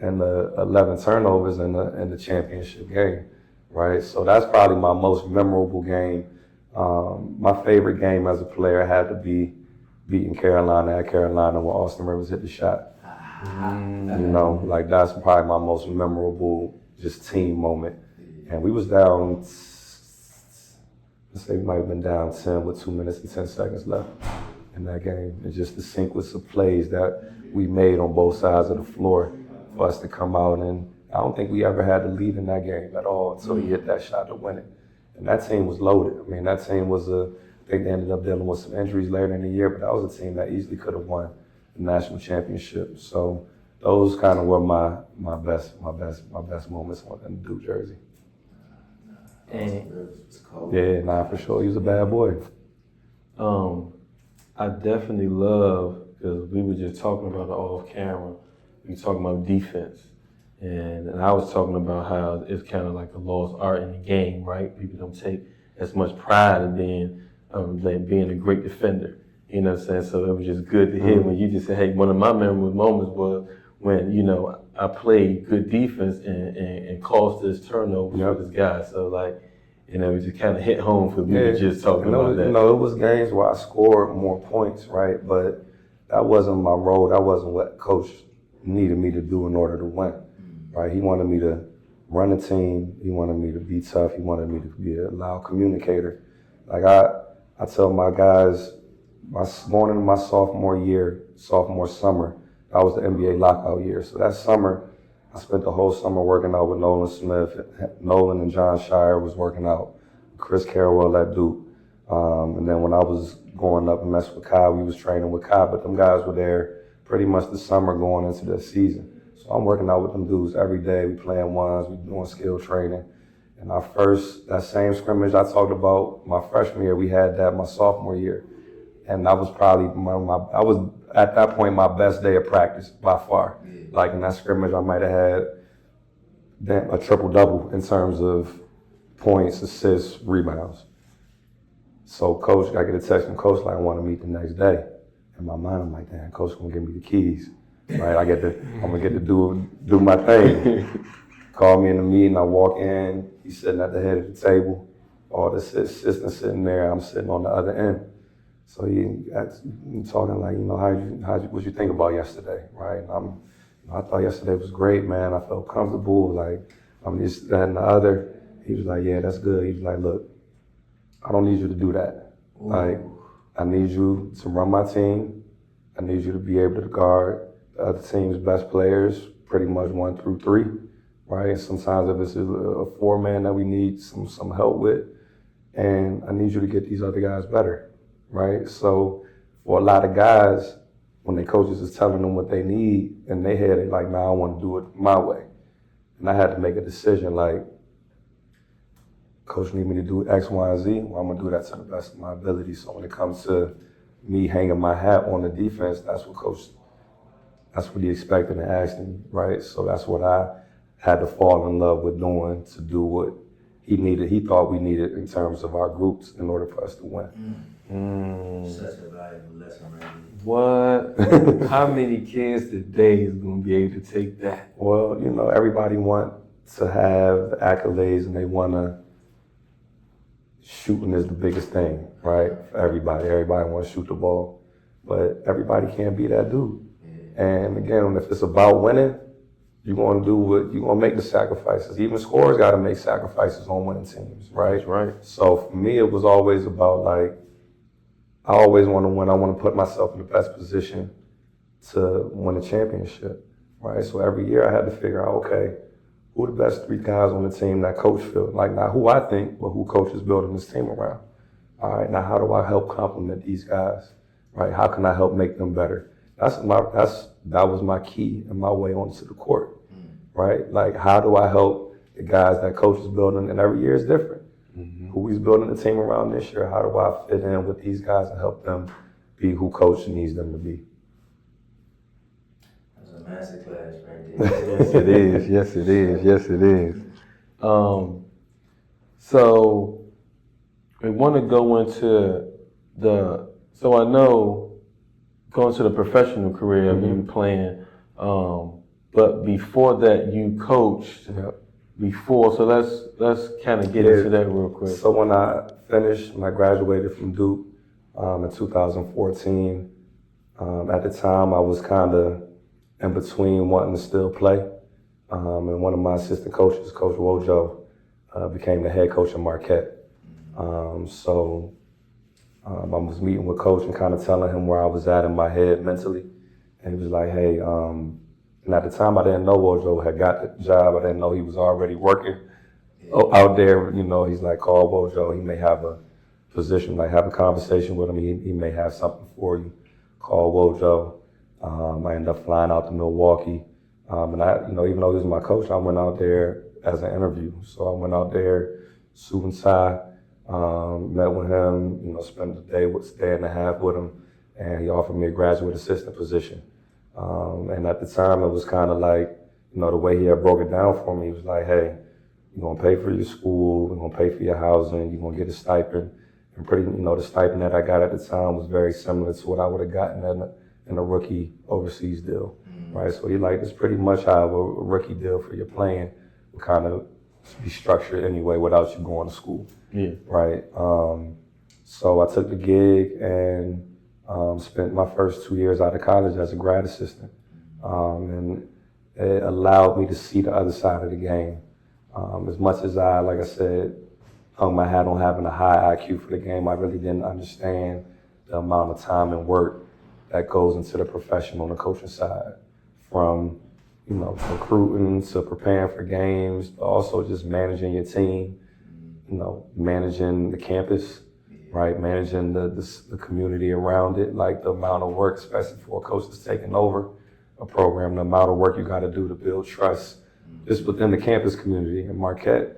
and the 11 turnovers in the championship game, right? So that's probably my most memorable game. My favorite game as a player had to be beating Carolina at Carolina when Austin Rivers hit the shot. That's probably my most memorable just team moment. And we was down, let's say we might have been down 10 with 2 minutes and 10 seconds left in that game. And just the sequence of plays that we made on both sides of the floor for us to come out. And I don't think we ever had to lead in that game at all until he hit that shot to win it. And that team was loaded. I mean, that team was I think they ended up dealing with some injuries later in the year, but that was a team that easily could have won the national championship. So those kind of were my best moments in the Duke jersey. And For sure. He was a bad boy. I definitely love, because we were just talking about it off camera, we were talking about defense. And I was talking about how it's kind of like a lost art in the game, right? People don't take as much pride in being a great defender. You know what I'm saying? So it was just good to hear when you just said, hey, one of my memorable moments was when, I played good defense and caused this turnover for this guy. So it just kind of hit home for me just talking about that. It was games where I scored more points, right? But that wasn't my role. That wasn't what coach needed me to do in order to win, right? He wanted me to run a team. He wanted me to be tough. He wanted me to be a loud communicator. I tell my guys, going into my sophomore summer, that was the NBA lockout year. So that summer, I spent the whole summer working out with Nolan Smith. Nolan and John Shire was working out. Chris Carroll at Duke. And then when I was going up and messing with Kai, we was training with Kai, but them guys were there pretty much the summer going into the season. So I'm working out with them dudes every day. We playing ones, we doing skill training. And that same scrimmage I talked about my freshman year, we had that my sophomore year. And that was probably I was at that point my best day of practice by far. In that scrimmage, I might have had a triple-double in terms of points, assists, rebounds. So coach, I get a text from coach I want to meet the next day. In my mind, I'm like, damn, coach gonna give me the keys, right? I'm gonna get to do my thing. Call me in the meeting, I walk in, he's sitting at the head of the table, all the assistants sitting there, I'm sitting on the other end. So he talking what you think about yesterday, right? I thought yesterday was great, man. I felt comfortable, I'm just that and the other. He was like, yeah, that's good. He was like, look, I don't need you to do that. I need you to run my team. I need you to be able to guard the other team's best players, pretty much 1 through 3, right? And sometimes if it's a 4-man that we need some help with, and I need you to get these other guys better, right? So for a lot of guys, when their coaches is telling them what they need, in their head, they're like, nah, I want to do it my way. And I had to make a decision like, coach need me to do X, Y, and Z. Well, I'm going to do that to the best of my ability. So when it comes to me hanging my hat on the defense, that's what he expected and asked me, right? So that's what I had to fall in love with doing to do what he thought we needed in terms of our groups in order for us to win. Such a valuable lesson, right? What? How many kids today is going to be able to take that? Well, everybody wants to have the accolades and they want to, shooting is the biggest thing, right? For everybody. Everybody wants to shoot the ball, but everybody can't be that dude. And again, if it's about winning, you're going to make the sacrifices. Even scorers got to make sacrifices on winning teams, right? That's right. So for me, it was always about like, I always want to win. I want to put myself in the best position to win a championship, right? So every year I had to figure out, okay, who are the best 3 guys on the team that coach feel? Like not who I think, but who coach is building this team around. All right, now how do I help complement these guys, right? How can I help make them better? That was my key and my way onto the court, right? Like how do I help the guys that coach is building? And every year is different. Who he's building the team around this year? How do I fit in with these guys and help them be who coach needs them to be? That's a masterclass right there. Yes, it is. Yes, it is. Yes, it is. So we want to go into so I know going to the professional career of you playing, but before that you coached. Yep. So let's kind of get into that real quick. So when I graduated from Duke in 2014, at the time I was kind of in between wanting to still play, and one of my assistant coaches, Coach Wojo, became the head coach of Marquette. So I was meeting with Coach and kind of telling him where I was at in my head mentally, and he was like, hey, and at the time I didn't know Wojo had got the job. I didn't know he was already working out there. He's like, call Wojo. He may have a position, like have a conversation with him. He may have something for you. Call Wojo. I ended up flying out to Milwaukee. And I, even though he was my coach, I went out there as an interview. So I went out there, suit and tie, met with him, spent a day and a half with him, and he offered me a graduate assistant position. And at the time, it was kind of like, the way he had broke it down for me, he was like, hey, you're going to pay for your school, we're going to pay for your housing, you're going to get a stipend. And the stipend that I got at the time was very similar to what I would have gotten in a rookie overseas deal, right? So he like, it's pretty much how a rookie deal for your playing would kind of be structured anyway without you going to school, right? So I took the gig and spent my first 2 years out of college as a grad assistant. And it allowed me to see the other side of the game. As much as I, like I said, hung my hat on having a high IQ for the game, I really didn't understand the amount of time and work that goes into the profession on the coaching side. From, recruiting to preparing for games, but also just managing your team, managing the campus, right? Managing the community around it, like the amount of work, especially for a coach that's taking over a program, the amount of work you got to do to build trust just within the campus community. In Marquette,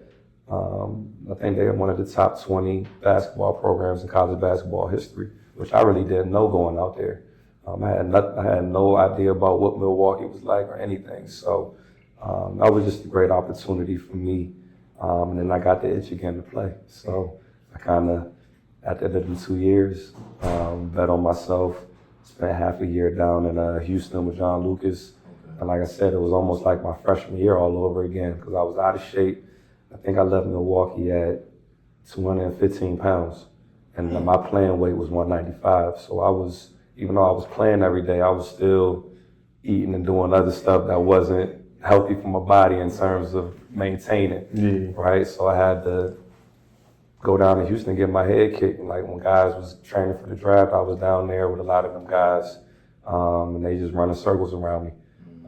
I think they're one of the top 20 basketball programs in college basketball history, which I really didn't know going out there. I had no idea about what Milwaukee was like or anything. So that was just a great opportunity for me. And then I got the itch again to play. So I kind of, at the end of the 2 years, bet on myself, spent half a year down in Houston with John Lucas. And like I said, it was almost like my freshman year all over again because I was out of shape. I think I left Milwaukee at 215 pounds. And my playing weight was 195. So I was, even though I was playing every day, I was still eating and doing other stuff that wasn't healthy for my body in terms of maintaining, right? So I had to go down to Houston and get my head kicked. Like when guys was training for the draft, I was down there with a lot of them guys and they just running circles around me.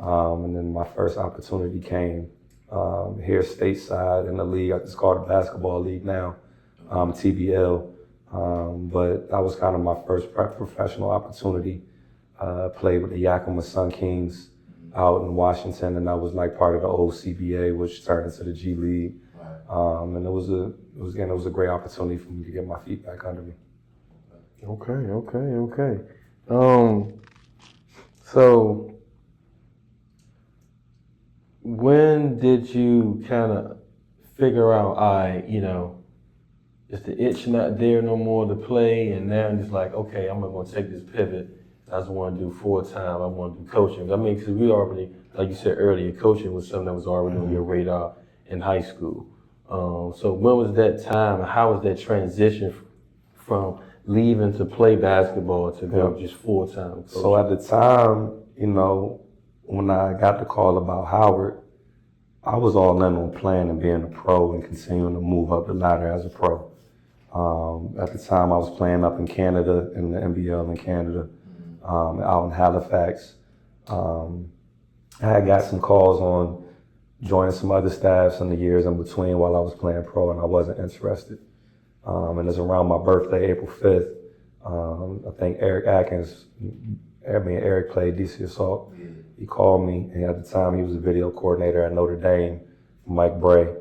And then my first opportunity came here stateside in the league. It's called the Basketball League now, TBL. But that was kind of my first professional opportunity. Played with the Yakima Sun Kings out in Washington, and I was like part of the old CBA, which turned into the G League. And it was a great opportunity for me to get my feet back under me. Okay. So when did you kind of figure out, is the itch not there no more to play, and now I'm just like, okay, I'm gonna take this pivot. I just want to do full time. I want to do coaching. I mean, because we already, like you said earlier, coaching was something that was already on your radar in high school. So when was that time? How was that transition from leaving to play basketball to go just full time? So at the time, when I got the call about Howard, I was all in on playing and being a pro and continuing to move up the ladder as a pro. At the time, I was playing up in Canada, in the NBL in Canada, out in Halifax. I had got some calls on joining some other staffs in the years in between while I was playing pro, and I wasn't interested. And it's around my birthday, April 5th. I think Eric played DC Assault. He called me, and at the time he was a video coordinator at Notre Dame, Mike Bray.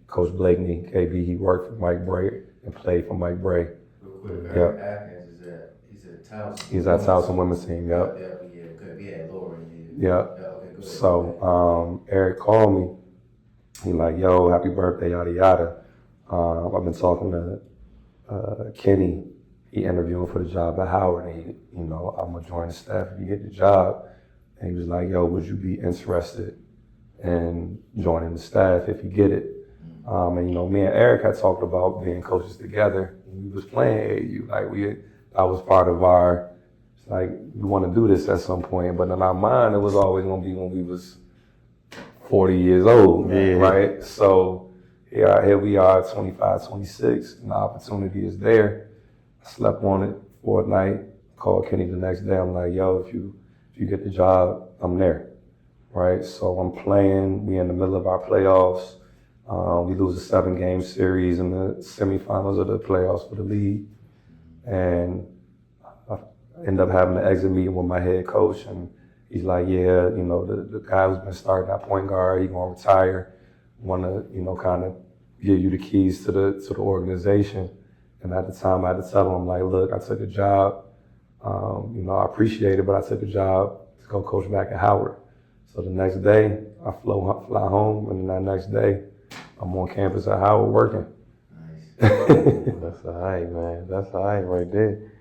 Coach Blakeney, KB, he worked for Mike Bray and played for Mike Bray. Eric Atkins he's at Towson. He's at Towson women's team, yep. We had Laura in here. Yep. Okay, so Eric called me. He like, yo, happy birthday, yada yada. I've been talking to Kenny. He interviewing for the job at Howard, and I'm gonna join the staff if you get the job. And he was like, yo, would you be interested in joining the staff if you get it? And me and Eric had talked about being coaches together. We was playing AAU, that was part of our, we want to do this at some point. But in our mind, it was always gonna be when we was 40 years old, right? So here we are, 25, 26, and the opportunity is there. I slept on it for a night, called Kenny the next day. I'm like, yo, if you get the job, I'm there, right? So I'm playing, we in the middle of our playoffs. We lose a 7-game series in the semifinals of the playoffs for the league. And I end up having an exit meeting with my head coach, and he's like, yeah, the guy who's been starting at point guard, he gonna retire. Want to, kind of give you the keys to the organization. And at the time, I had to tell him, I'm like, look, I took a job. I appreciate it, but I took a job to go coach back at Howard. So the next day, I fly home, and then that next day, I'm on campus at Howard working. Nice. That's all right, man. That's all right right there.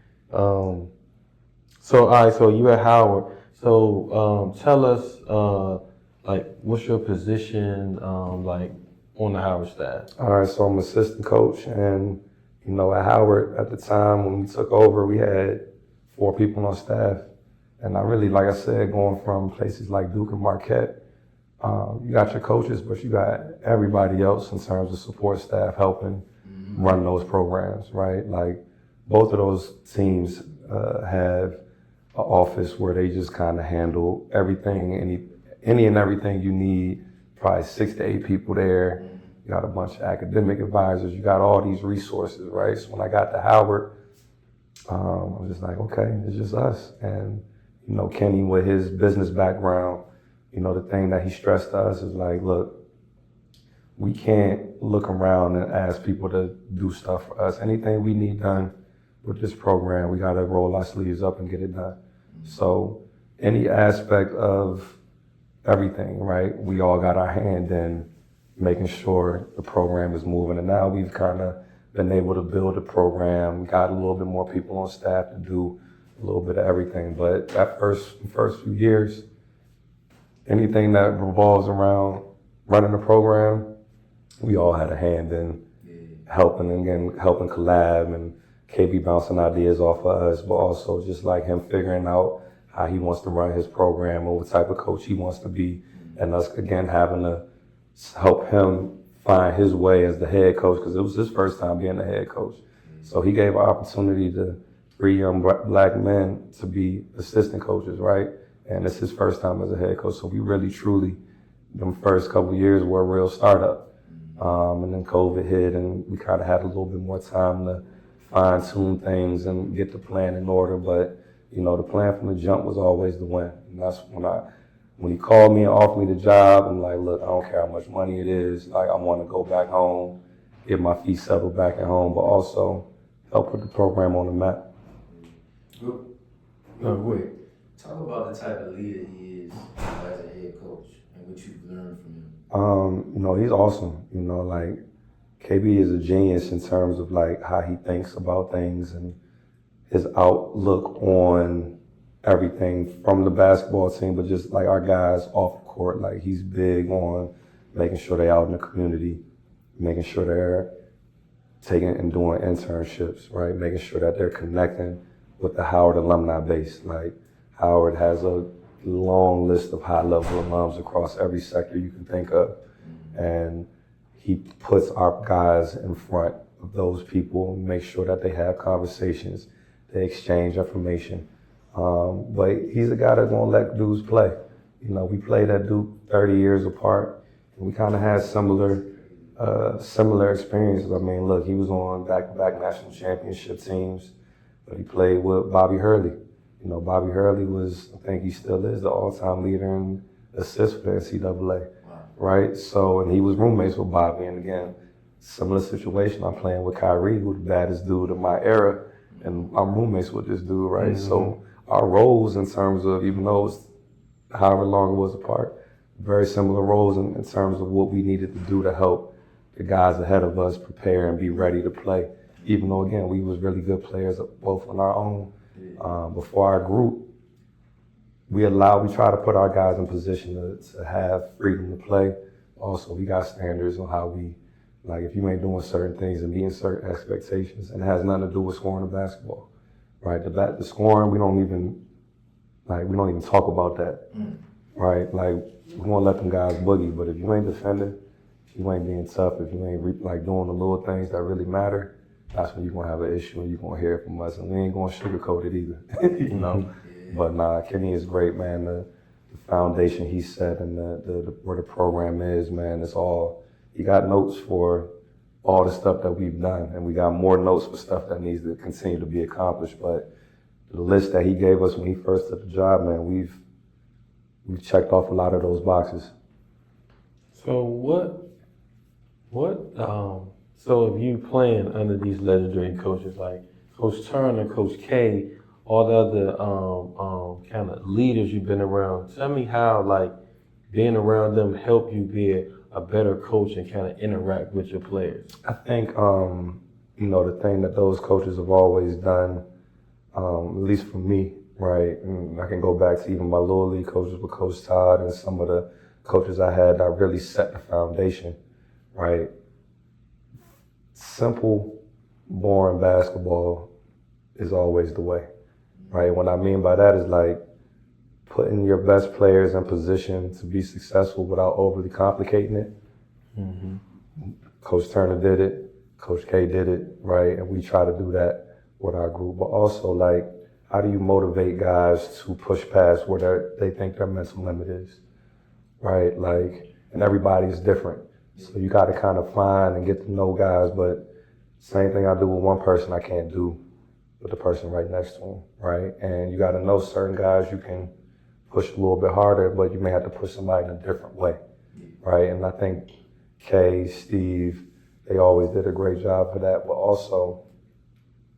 So you at Howard. So tell us, what's your position, on the Howard staff? All right, so I'm assistant coach, and at Howard at the time when we took over, we had 4 people on staff, and I really, like I said, going from places like Duke and Marquette, you got your coaches, but you got everybody else in terms of support staff helping run those programs, right? Like both of those teams have an office where they just kind of handle everything, any and everything you need. Probably 6 to 8 people there. You got a bunch of academic advisors. You got all these resources, right? So when I got to Howard, I was just like, okay, it's just us. And Kenny, with his business background, the thing that he stressed to us is like, look, we can't look around and ask people to do stuff for us. Anything we need done with this program, we got to roll our sleeves up and get it done. So any aspect of everything, right, we all got our hand in making sure the program is moving. And now we've kind of been able to build a program. We got a little bit more people on staff to do a little bit of everything. But that first few years, anything that revolves around running the program, we all had a hand in helping collab, and KB bouncing ideas off of us, but also just like him figuring out how he wants to run his program and what type of coach he wants to be, and us again having to help him find his way as the head coach, because it was his first time being the head coach. So he gave an opportunity to 3 young black men to be assistant coaches, right? And it's his first time as a head coach. So we really, truly, them first couple of years were a real startup. And then COVID hit and we kind of had a little bit more time to fine tune things and get the plan in order. But, you know, the plan from the jump was always to win. And that's when he called me and offered me the job, I'm like, look, I don't care how much money it is. Like, I want to go back home, get my feet settled back at home, but also help put the program on the map. Real quick, talk about the type of leader he is as a head coach and what you've learned from him. You know, he's awesome. You know, like, KB is a genius in terms of like how he thinks about things and his outlook on everything from the basketball team, but just like our guys off the court. Like, he's big on making sure they're out in the community, making sure they're taking and doing internships, right? Making sure that they're connecting with the Howard alumni base. Like, Howard has a long list of high-level alums across every sector you can think of. And he puts our guys in front of those people, make sure that they have conversations, they exchange information. But he's a guy that's gonna let dudes play. You know, we played at Duke 30 years apart, and we kind of had similar experiences. I mean, look, he was on back-to-back national championship teams, but he played with Bobby Hurley. You know, Bobby Hurley was, I think he still is, the all-time leader in assists for the NCAA, right? So, and he was roommates with Bobby, and again, similar situation. I'm playing with Kyrie, who's the baddest dude of my era, and I'm roommates with this dude, right? Mm-hmm. So our roles in terms of, even though it's however long it was apart, very similar roles in terms of what we needed to do to help the guys ahead of us prepare and be ready to play. Even though, again, we was really good players both on our own. Before our group, we try to put our guys in position to have freedom to play. Also, we got standards on how we, like, if you ain't doing certain things and meeting certain expectations, and it has nothing to do with scoring the basketball, right? The scoring, we don't even talk about that, right? Like, we want to let them guys boogie, but if you ain't defending, if you ain't being tough, if you ain't doing the little things that really matter, that's when you're going to have an issue and you're going to hear from us. And we ain't going to sugarcoat it either, you know? But nah, Kenny is great, man. The foundation he set and where the program is, man, it's all, he got notes for all the stuff that we've done. And we got more notes for stuff that needs to continue to be accomplished. But the list that he gave us when he first took the job, man, we've checked off a lot of those boxes. So so if you playing under these legendary coaches like Coach Turner, Coach K, all the other kind of leaders you've been around, tell me how like being around them help you be a better coach and kind of interact with your players. I think you know, the thing that those coaches have always done, at least for me, right? And I can go back to even my little league coaches with Coach Todd and some of the coaches I had that really set the foundation, right? Simple, boring basketball is always the way, right? What I mean by that is like putting your best players in position to be successful without overly complicating it. Mm-hmm. Coach Turner did it, Coach K did it, right? And we try to do that with our group. But also, like, how do you motivate guys to push past where they think their mental limit is, right? Like, and everybody is different. So you got to kind of find and get to know guys, but same thing I do with one person I can't do with the person right next to him, right? And you got to know certain guys you can push a little bit harder, but you may have to push somebody in a different way, right? And I think Kay, Steve, they always did a great job for that, but also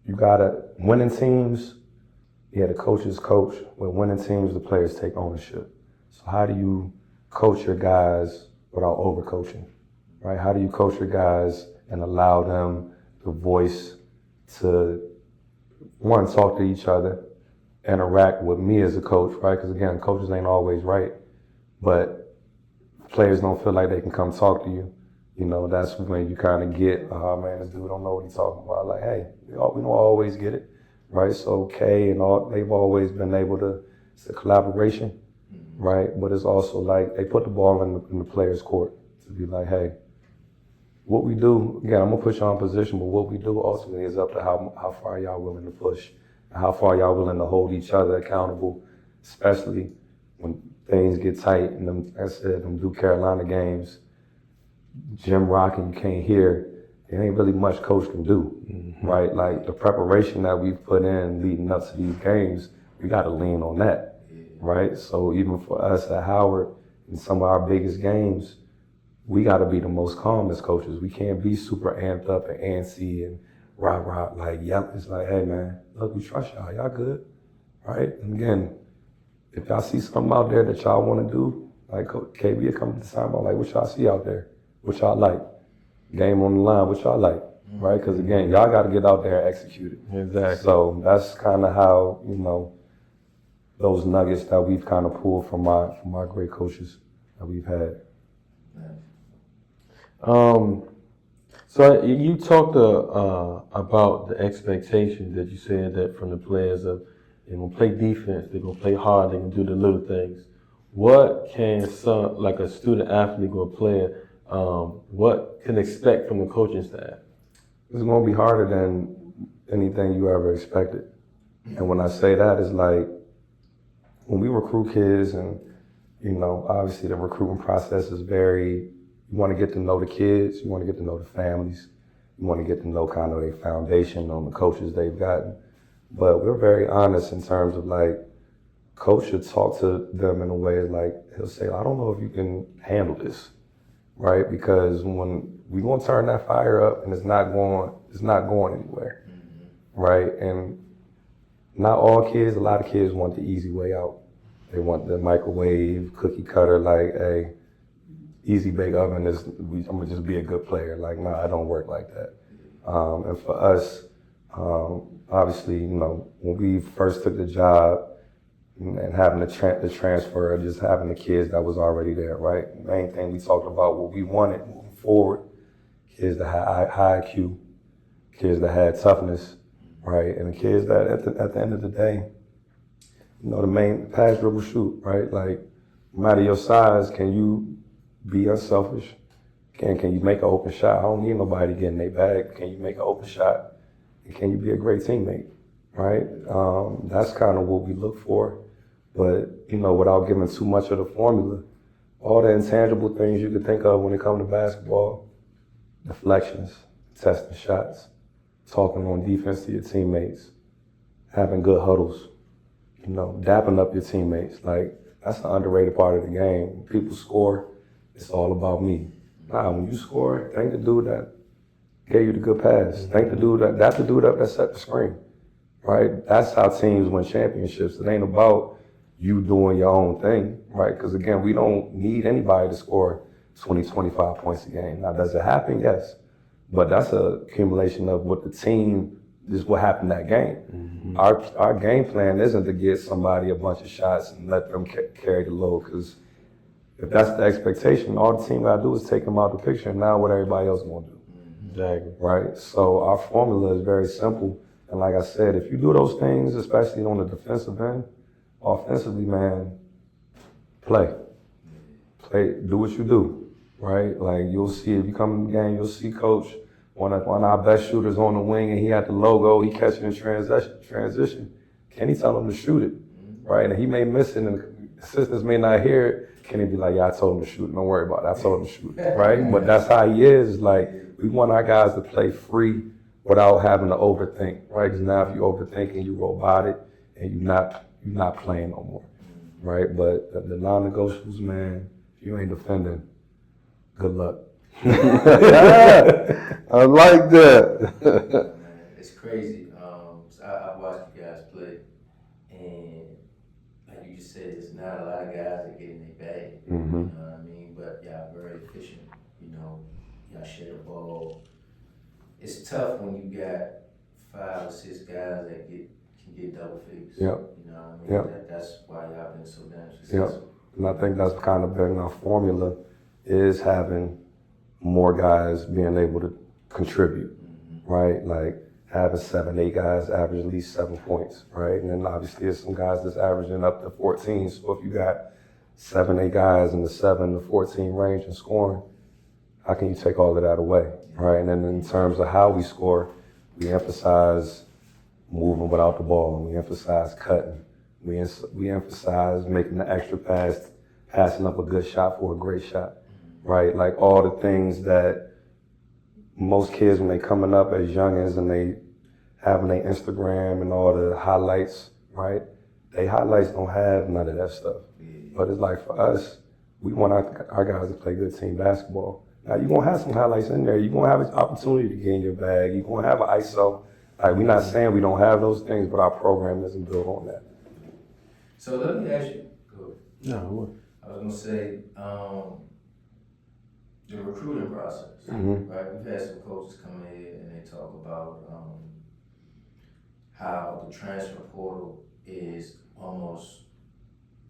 you got to, winning teams, the coaches coach. With winning teams, the players take ownership. So how do you coach your guys without overcoaching? Right? How do you coach your guys and allow them the voice to, one, talk to each other, interact with me as a coach, right? Because again, coaches ain't always right, but players don't feel like they can come talk to you. You know, that's when you kind of get, oh man, this dude don't know what he's talking about. Like, hey, we don't always get it, right? So Kay and all, they've always been able to, it's a collaboration, right? But it's also like, they put the ball in the player's court to be like, hey, what we do, again, I'm gonna put y'all in position, but what we do ultimately is up to how far y'all willing to push. How far y'all willing to hold each other accountable, especially when things get tight. And them, like I said, them Duke Carolina games, Jim rocking, you can't hear. There ain't really much coach can do, right? Like the preparation that we've put in leading up to these games, we got to lean on that, right? So even for us at Howard, in some of our biggest games, we got to be the most calm as coaches. We can't be super amped up and antsy and rah, like, yep. It's like, hey man, look, we trust y'all. Y'all good, right? And again, if y'all see something out there that y'all want to do, like KB will come to the time, like, what y'all see out there? What y'all like? Game on the line, what y'all like, right? Because again, y'all got to get out there and execute it. Exactly. So that's kind of how, you know, those nuggets that we've kind of pulled from our great coaches that we've had. So you talked about the expectations that you said that from the players of they're gonna play defense, they're gonna play hard, they're gonna do the little things. What can like a student athlete or a player, what can expect from the coaching staff? It's gonna be harder than anything you ever expected. And when I say that, it's like when we recruit kids, and you know, obviously the recruitment process is very. You want to get to know the kids, you want to get to know the families, you want to get to know kind of a foundation on the coaches they've gotten. But we're very honest in terms of like, coach should talk to them in a way like, he'll say, I don't know if you can handle this, right? Because when we gonna turn that fire up and it's not going anywhere, right? And not all kids, a lot of kids want the easy way out. They want the microwave, cookie cutter, like, hey, easy bake oven is, I'm gonna just be a good player. Like, no, I don't work like that. And for us, obviously, you know, when we first took the job and having the transfer, just having the kids that was already there, right? The main thing we talked about, what we wanted moving forward, kids that had high IQ, kids that had toughness, right? And the kids that at the end of the day, you know, the main pass, dribble, shoot, right? Like, no matter your size, can you be unselfish? Can you make an open shot? I don't need nobody to get in their bag. Can you make an open shot? And can you be a great teammate, right? That's kind of what we look for. But, you know, without giving too much of the formula, all the intangible things you could think of when it comes to basketball, deflections, testing shots, talking on defense to your teammates, having good huddles, you know, dapping up your teammates. Like, that's the underrated part of the game. When people score, it's all about me. Nah, when you score, thank the dude that gave you the good pass. Thank the dude that's the dude that set the screen, right? That's how teams win championships. It ain't about you doing your own thing, right? Because again, we don't need anybody to score 20, 25 points a game. Now, does it happen? Yes. But that's a accumulation of what the team, is what happened that game. Our game plan isn't to get somebody a bunch of shots and let them carry the load, because if that's the expectation, all the team gotta do is take them out the picture, and now what everybody else gonna do. Exactly. Right? So our formula is very simple. And like I said, if you do those things, especially on the defensive end, offensively, man, play, do what you do, right? Like, you'll see, if you come in the game, you'll see coach, one of our best shooters on the wing, and he had the logo, he catching in transition. Can he tell him to shoot it, right? And he may miss it, and the assistants may not hear it. Can he be like, yeah, I told him to shoot, don't worry about it, I told him to shoot, right? But that's how he is. Like, we want our guys to play free without having to overthink, right? Because now if you overthink and you robotic and you're not playing no more, right? But the non-negotiables, man, if you ain't defending, good luck. I like that. Man, it's crazy. So I watched you guys play, and like you just said, there's not a lot of guys that get in their bag. You know what I mean? But y'all very efficient. You know, y'all share the ball. It's tough when you got 5 or 6 guys that can get double figures. Yep. You know what I mean? That's why y'all been so damn successful. Yep. And I think that's kind of been our formula, is having more guys being able to contribute, right? Like having 7, 8 guys average at least 7 points, right? And then obviously there's some guys that's averaging up to 14. So if you got 7, 8 guys in the 7 to 14 range and scoring, how can you take all of that away, right? And then in terms of how we score, we emphasize moving without the ball. We emphasize cutting. We emphasize making the extra pass, passing up a good shot for a great shot, right? Like all the things that most kids, when they coming up as youngins and they having their Instagram and all the highlights, right? They highlights don't have none of that stuff. But it's like for us, we want our guys to play good team basketball. Now you're gonna have some highlights in there. You're gonna have an opportunity to get in your bag. You're gonna have an ISO. Like we're not saying we don't have those things, but our program isn't built on that. So let me ask you, No, I was gonna say, the recruiting process, Mm-hmm. right? We've had some coaches come in and they talk about how the transfer portal is almost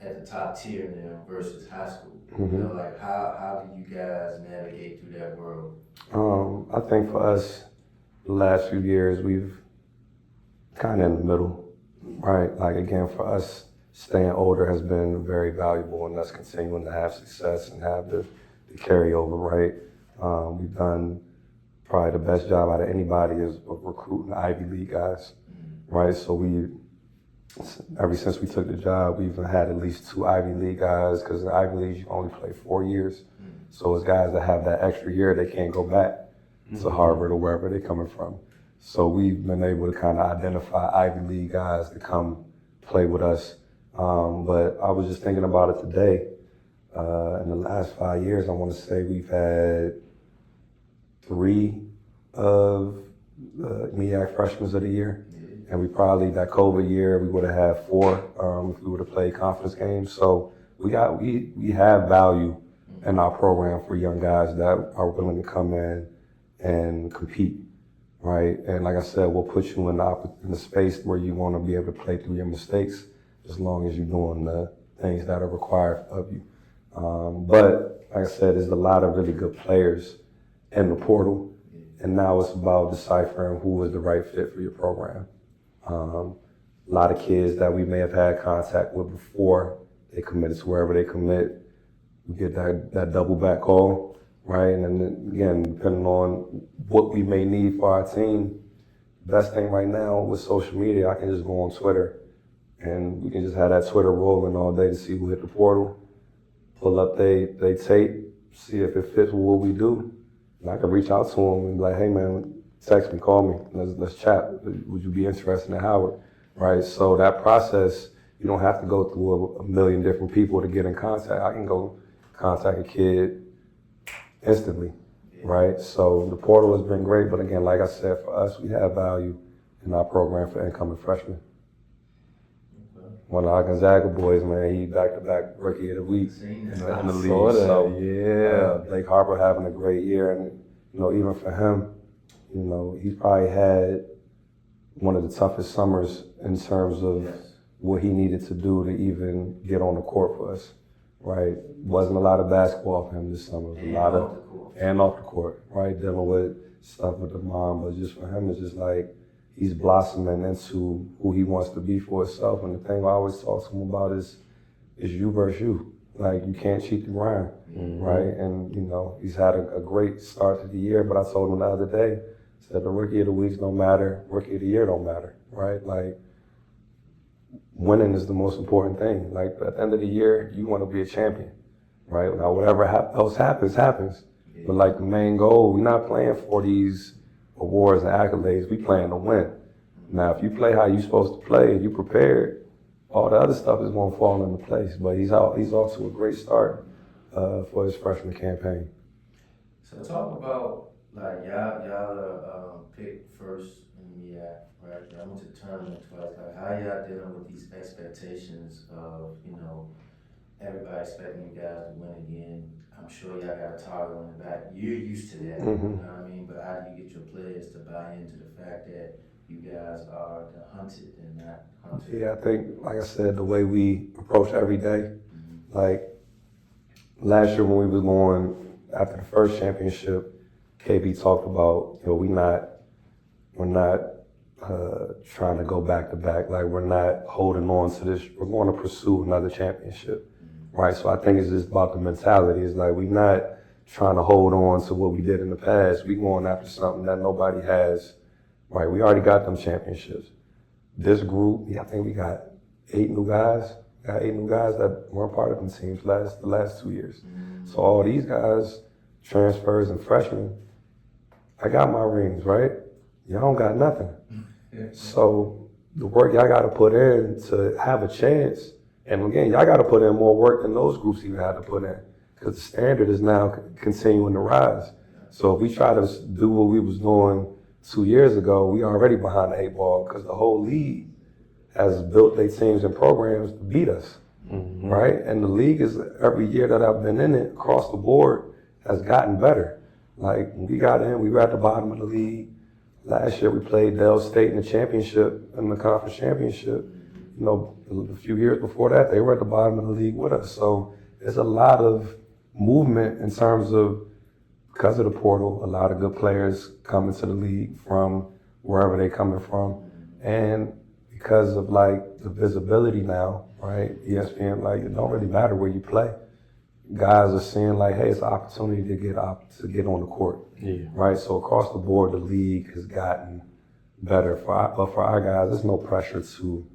at the top tier now versus high school. Mm-hmm. You know, like how do you guys navigate through that world? I think for us, the last few years, we've kind of in the middle, right? Like again, for us, staying older has been very valuable and us continuing to have success and have the carryover, right? We've done probably the best job out of anybody is of recruiting Ivy League guys, right? So ever since we took the job, we've had at least 2 Ivy League guys because in Ivy League you only play 4 years. So it's guys that have that extra year, they can't go back to Harvard or wherever they're coming from. So we've been able to kind of identify Ivy League guys to come play with us. But I was just thinking about it today. In the last 5 years, I want to say we've had 3 of the MEAC freshmen of the year. And we probably, that COVID year, we would have had 4 if we would have played conference games. So we have value in our program for young guys that are willing to come in and compete, right? And like I said, we'll put you in the space where you want to be able to play through your mistakes as long as you're doing the things that are required of you. But like I said, there's a lot of really good players in the portal, and now it's about deciphering who is the right fit for your program. A lot of kids that we may have had contact with before they committed to wherever they commit, we get that double back call, right? And then again, depending on what we may need for our team, the best thing right now with social media, I can just go on Twitter and we can just have that Twitter rolling all day to see who hit the portal, pull up they tape, see if it fits with what we do. And I can reach out to them and be like, hey man, text me, call me, let's chat. Would you be interested in Howard? Right? So that process, you don't have to go through a million different people to get in contact. I can go contact a kid instantly, right? So the portal has been great, but again, like I said, for us, we have value in our program for incoming freshmen. One of our Gonzaga boys, man, he back-to-back Rookie of the Week in the league. So Blake Harper having a great year, and even for him, he's probably had one of the toughest summers in terms of what he needed to do to even get on the court for us, right? Wasn't a lot of basketball for him this summer. And off the court, right? Dealing with stuff with the mom, but just for him, it's just like he's blossoming into who he wants to be for himself. And the thing I always talk to him about is you versus you. Like, you can't cheat the grind, right? And, he's had a great start to the year, but I told him the other day, I said the Rookie of the Week don't matter, Rookie of the Year don't matter, right? Like, winning is the most important thing. Like, at the end of the year, you want to be a champion, right? Now, whatever else happens. But like the main goal, we're not playing for these awards and accolades, we playing to win. Now, if you play how you're supposed to play and you prepared, all the other stuff is going to fall into place. But he's off to a great start for his freshman campaign. So talk about, like, y'all picked first in the MEAC, right? Y'all went to the tournament twice. Like, how y'all dealing with these expectations of, everybody expecting you guys to win again? I'm sure y'all got a target on the back. You're used to that, you know what I mean? But how do you get your players to buy into the fact that you guys are the hunted and not hunted? Yeah, I think, like I said, the way we approach every day, like last year when we was going after the first championship, KB talked about, we're not trying to go back to back. Like, we're not holding on to this. We're going to pursue another championship, right? So I think it's just about the mentality. It's like, we're not trying to hold on to what we did in the past. We're going after something that nobody has, right? We already got them championships. this group, I think we got 8 new guys. Got 8 new guys that weren't part of the teams the last 2 years. So all these guys, transfers and freshmen, I got my rings, right? Y'all don't got nothing. So the work y'all got to put in to have a chance, and again, y'all got to put in more work than those groups even had to put in, because the standard is now continuing to rise. So if we try to do what we was doing 2 years ago, we already behind the 8 ball, because the whole league has built their teams and programs to beat us, right? And the league is, every year that I've been in it, across the board, has gotten better. Like, when we got in, we were at the bottom of the league. Last year we played Dell State in the championship, in the conference championship. You know, a few years before that, they were at the bottom of the league with us. So there's a lot of movement in terms of, because of the portal, a lot of good players coming to the league from wherever they're coming from. And because of like the visibility now, right? ESPN, like, it don't really matter where you play. Guys are seeing like, hey, it's an opportunity to get on the court, right? So across the board, the league has gotten better. But for our guys, there's no pressure to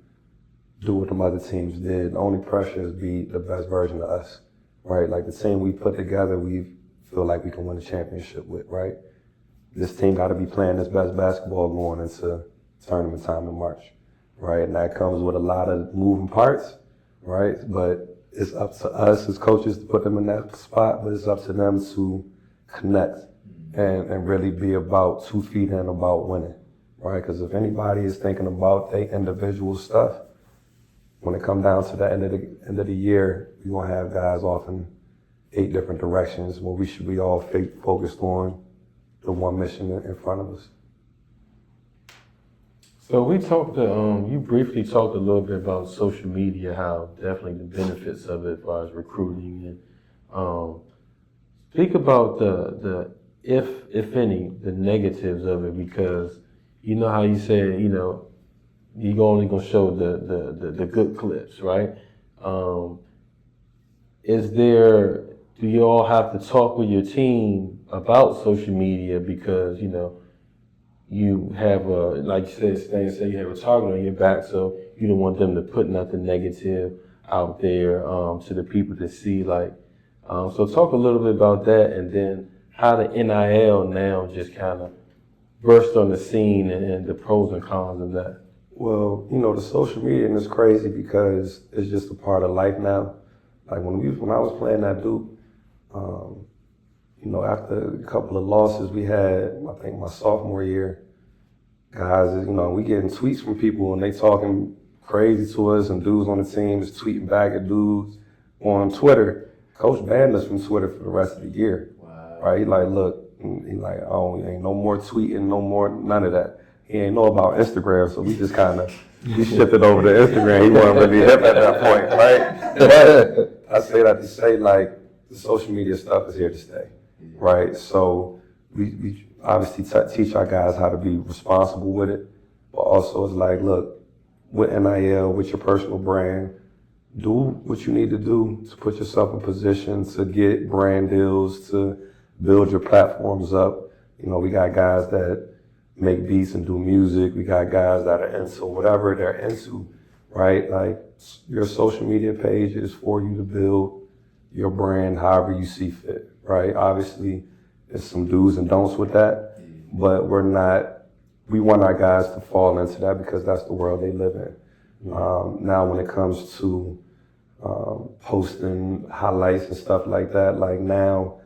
do what the other teams did. The only pressure is be the best version of us, right? Like the team we put together, we feel like we can win a championship with, right? This team got to be playing its best basketball going into tournament time in March, right? And that comes with a lot of moving parts, right? But it's up to us as coaches to put them in that spot, but it's up to them to connect and really be about 2 feet in about winning, right? Because if anybody is thinking about their individual stuff, when it comes down to the end of the year, you're going to have guys off in 8 different directions where we should be all focused on the one mission in front of us. So we talked, you briefly talked a little bit about social media, how definitely the benefits of it as far as recruiting, and speak about the if any, the negatives of it, because you know how you said, you know, you're only gonna show the good clips, right? Do you all have to talk with your team about social media, because, you know, you have like you said, you have a target on your back, so you don't want them to put nothing negative out there to the people to see. Like, so talk a little bit about that, and then how the NIL now just kind of burst on the scene, and the pros and cons of that. Well, you know, the social media is crazy because it's just a part of life now. Like when I was playing at Duke, you know, after a couple of losses we had, I think my sophomore year, guys, you know, we getting tweets from people and they talking crazy to us, and dudes on the team is tweeting back at dudes on Twitter. Coach banned us from Twitter for the rest of the year. Wow. Right? He like, look, he like, oh, ain't no more tweeting, no more, none of that. He ain't know about Instagram, so we just kind of, we shifted over to Instagram. He wasn't really hip at that point, right? But I say that to say, like, the social media stuff is here to stay, right? So we obviously teach our guys how to be responsible with it, but also it's like, look, with NIL, with your personal brand, do what you need to do to put yourself in position to get brand deals, to build your platforms up. You know, we got guys that make beats and do music. We got guys that are into whatever they're into, right? Like, your social media page is for you to build your brand however you see fit, right? Obviously, there's some do's and don'ts with that, but we want our guys to fall into that because that's the world they live in. Now, when it comes to posting highlights and stuff like that, like now,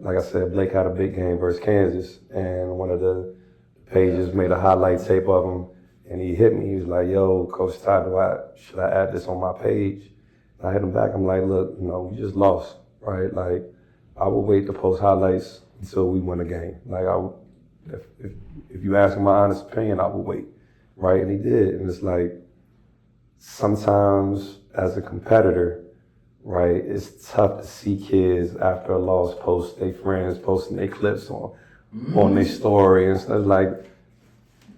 like I said, Blake had a big game versus Kansas, and one of the pages made a highlight tape of him, and he hit me. He was like, yo, Coach Ty, should I add this on my page? And I hit him back. I'm like, look, you know, we just lost, right? Like, I will wait to post highlights until we win a game. Like, if you ask me my honest opinion, I will wait, right? And he did. And it's like, sometimes as a competitor, right, it's tough to see kids after a loss post their friends posting their clips on their story and stuff. Like,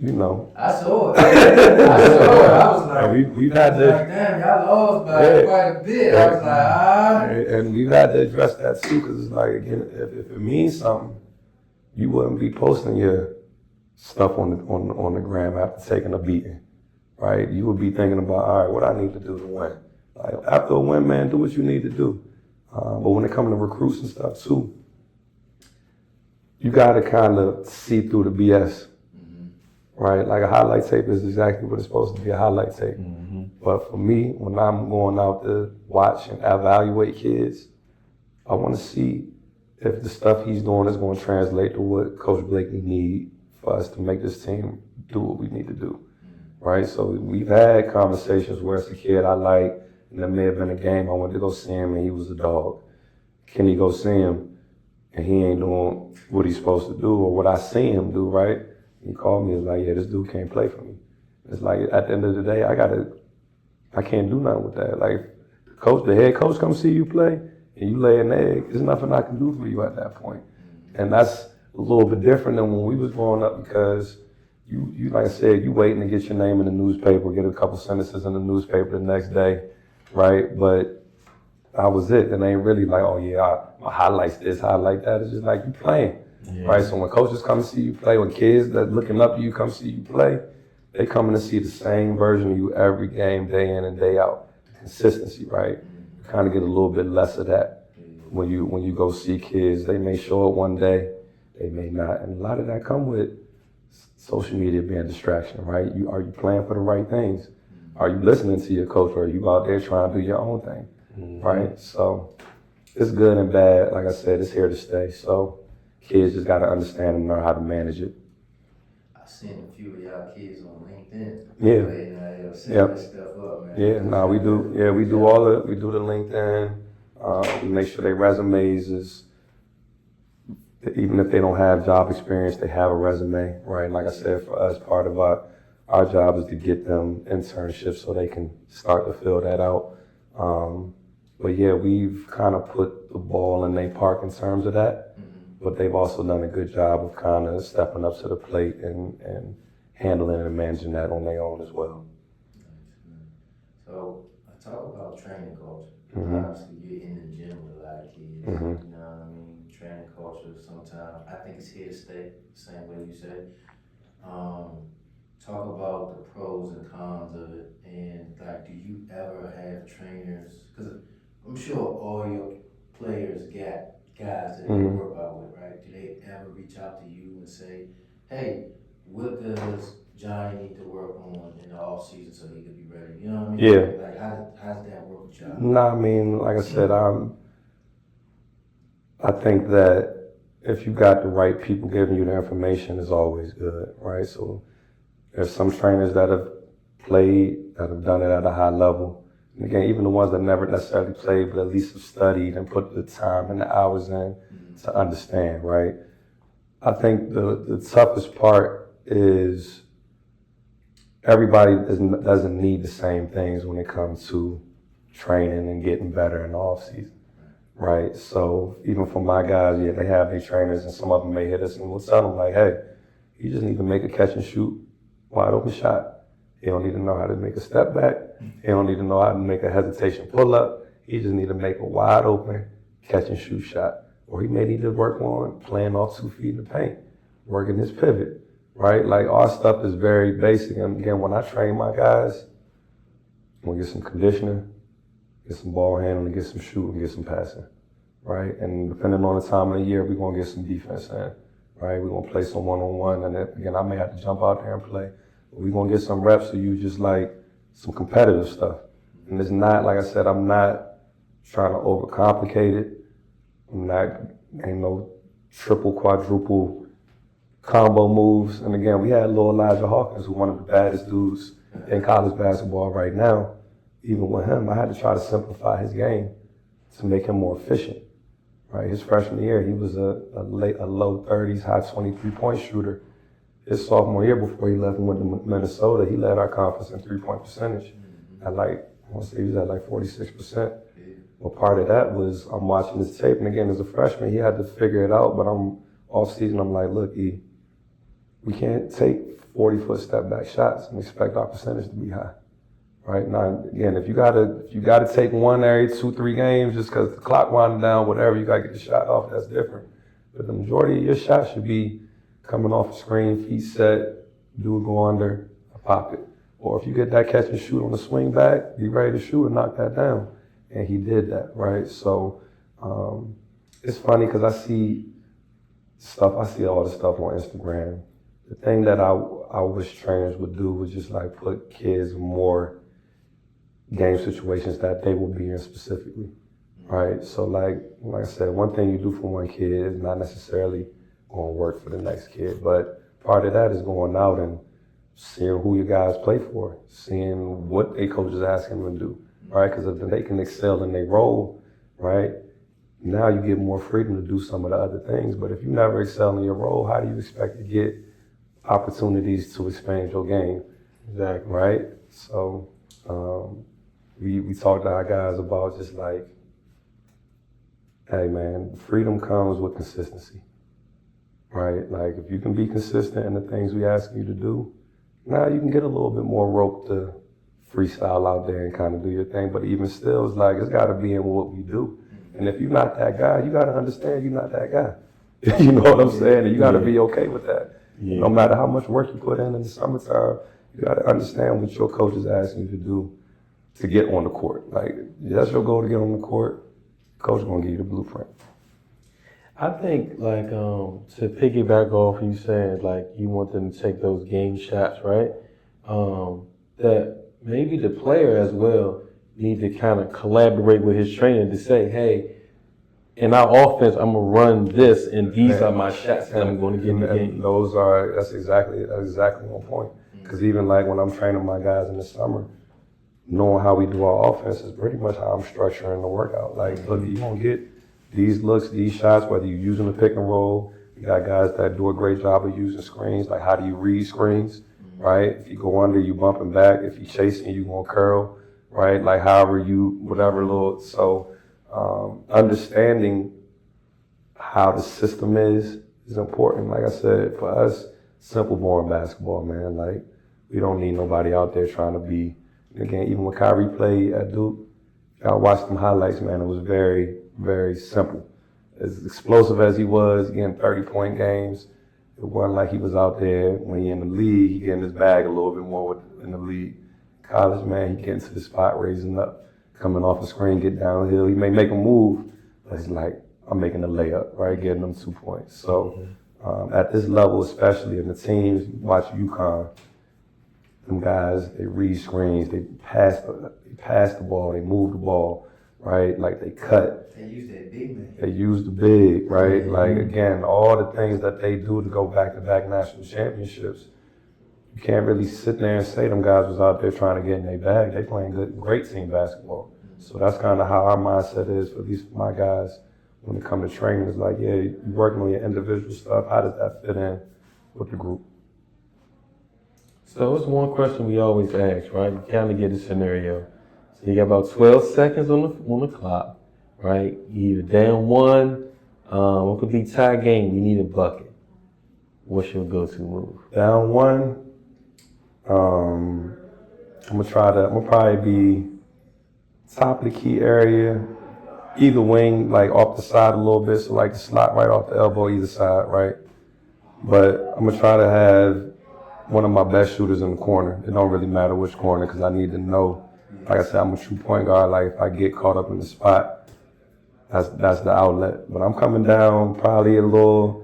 you know. I saw it. I was like, we've had to, damn, y'all lost by quite a bit. I was like, And we've had to address that too, because it's like, again, if it means something, you wouldn't be posting your stuff on the gram after taking a beating, right? You would be thinking about, all right, what I need to do to win. Like after a win, man, do what you need to do. But when it comes to recruits and stuff too, you got to kind of see through the BS, right? Like a highlight tape is exactly what it's supposed to be, a highlight tape. But for me, when I'm going out to watch and evaluate kids, I want to see if the stuff he's doing is going to translate to what Coach Blakey need for us to make this team do what we need to do, right? So we've had conversations where it's a kid I like, and there may have been a game I went to go see him and he was a dog. Can he go see him and he ain't doing what he's supposed to do or what I see him do, right? He called me, it's like, yeah, this dude can't play for me. It's like, at the end of the day, I can't do nothing with that. Like, the head coach come see you play and you lay an egg, there's nothing I can do for you at that point. And that's a little bit different than when we was growing up because you like I said, you waiting to get your name in the newspaper, get a couple sentences in the newspaper the next day, right? But that was it. And they ain't really like, oh yeah, my highlights this, highlight that. It's just like you playing, right? So when coaches come see you play, when kids that looking up to you come see you play, they coming to see the same version of you every game, day in and day out. Consistency, right? You kind of get a little bit less of that when you go see kids. They may show up one day, they may not, and a lot of that come with social media being a distraction, right? Are you playing for the right things? Are you listening to your coach, or are you out there trying to do your own thing, right? So it's good and bad. Like I said, it's here to stay. So kids just got to understand and learn how to manage it. I've seen a few of y'all kids on LinkedIn. Yeah. Set that stuff up, man. Yeah, no, we do. Yeah, we do we do the LinkedIn. We make sure their resumes is, even if they don't have job experience, they have a resume, right? Like I said, for us, part of our job is to get them internships so they can start to fill that out. But yeah, we've kind of put the ball in their park in terms of that, but they've also done a good job of kind of stepping up to the plate and handling and managing that on their own as well. So I talk about training culture. Obviously, you're in the gym with a lot of kids. You know what I mean? Training culture sometimes, I think it's here to stay, the same way you said. Talk about the pros and cons of it, and like, do you ever have trainers? Because I'm sure all your players got guys that they work out with, right? Do they ever reach out to you and say, hey, what does Johnny need to work on in the off season so he could be ready? You know what I mean? Yeah. Like, how does that work with y'all? No, I mean, like I said, I think that if you got the right people giving you the information, is always good, right? So there's some trainers that have played, that have done it at a high level. And again, even the ones that never necessarily played, but at least have studied and put the time and the hours in to understand, right? I think the toughest part is everybody doesn't need the same things when it comes to training and getting better in the off season, right? So even for my guys, yeah, they have their trainers, and some of them may hit us and we'll tell them like, hey, you just need to make a catch and shoot wide open shot. He don't need to know how to make a step back. He don't need to know how to make a hesitation pull up. He just need to make a wide open catch and shoot shot. Or he may need to work on playing off 2 feet in the paint, working his pivot, right? Like our stuff is very basic. And again, when I train my guys, I'm gonna get some conditioning, get some ball handling, get some shooting, get some passing, right? And depending on the time of the year, we're gonna get some defense in, right? We're gonna play some one-on-one, and then, again, I may have to jump out there and play. But we're gonna get some reps so you just like some competitive stuff. And it's not, like I said, I'm not trying to overcomplicate it. Ain't no triple, quadruple combo moves. And again, we had little Elijah Hawkins, who's one of the baddest dudes in college basketball right now. Even with him, I had to try to simplify his game to make him more efficient. Right, his freshman year, he was a low 30s, high 23-point shooter. His sophomore year, before he left and went to Minnesota, he led our conference in 3-point percentage. I want to say he was at like 46%. Well, part of that was I'm watching his tape, and again, as a freshman, he had to figure it out. But I'm off season, I'm like, look, E, we can't take 40-foot step back shots and expect our percentage to be high. Right now, again, if you gotta take one every 2-3 games just because the clock winding down, whatever, you gotta get the shot off. That's different. But the majority of your shots should be coming off a screen, feet set, do a go under, a pocket. Or if you get that catch and shoot on the swing back, be ready to shoot and knock that down. And he did that, right? So it's funny because I see all the stuff on Instagram. The thing that I wish trainers would do was just like put kids in more game situations that they will be in specifically, right? So like I said, one thing you do for one kid is not necessarily going to work for the next kid, but part of that is going out and seeing who your guys play for, seeing what a coach is asking them to do, right? Because if they can excel in their role, right, now you get more freedom to do some of the other things. But if you never excel in your role, how do you expect to get opportunities to expand your game? Exactly. Right? So we talked to our guys about just like, hey man, freedom comes with consistency, right? Like if you can be consistent in the things we ask you to do, now you can get a little bit more rope to freestyle out there and kind of do your thing. But even still, it's like, it's got to be in what we do. And if you're not that guy, you got to understand you're not that guy. You know what I'm saying? And you got to be okay with that. Yeah. No matter how much work you put in the summertime, you got to understand what your coach is asking you to do to get on the court. Like, that's your goal to get on the court. Coach is going to give you the blueprint. I think, like, to piggyback off you saying, like, you want them to take those game shots, right? That maybe the player as well need to kind of collaborate with his trainer to say, hey, in our offense, I'm going to run this, and these are my shots that I'm going to get in the game. That's exactly on point. Because even like when I'm training my guys in the summer, knowing how we do our offense is pretty much how I'm structuring the workout. Like, look, you're going to get these looks, these shots, whether you're using the pick and roll. You got guys that do a great job of using screens. Like, how do you read screens, right? If you go under, you bumping back. If you're chasing, you going to curl, right? Like, however you, whatever little. So understanding how the system is important. Like I said, for us, simple boring basketball, man. Like, we don't need nobody out there trying to be, again, even when Kyrie played at Duke, I watched them highlights, man. It was very, very simple. As explosive as he was, getting 30-point games, it wasn't like he was out there when he in the league, he getting his bag a little bit more in the league. College, man, he getting to the spot, raising up, coming off the screen, get downhill. He may make a move, but it's like, I'm making a layup, right? Getting them 2 points. So at this level, especially in the teams, watch UConn, them guys, they read screens, they pass the ball, they move the ball, right? Like, they cut. They use that big man. They use the big, right? Mm-hmm. Like, again, all the things that they do to go back-to-back national championships, you can't really sit there and say them guys was out there trying to get in their bag. They playing great team basketball. So that's kind of how our mindset is, for at least for my guys, when it comes to training. It's like, yeah, you're working on your individual stuff. How does that fit in with the group? So it's one question we always ask, right? You kind of get a scenario. So you got about 12 seconds on the clock, right? You either down one, it could be tie game. You need a bucket. What's your go-to move? Down one. I'm gonna probably be top of the key area, either wing, like off the side a little bit, so like the slot right off the elbow either side, right? But I'm gonna try to have one of my best shooters in the corner. It don't really matter which corner, because I need to know, like I said, I'm a true point guard. Like, if I get caught up in the spot, that's the outlet. But I'm coming down probably a little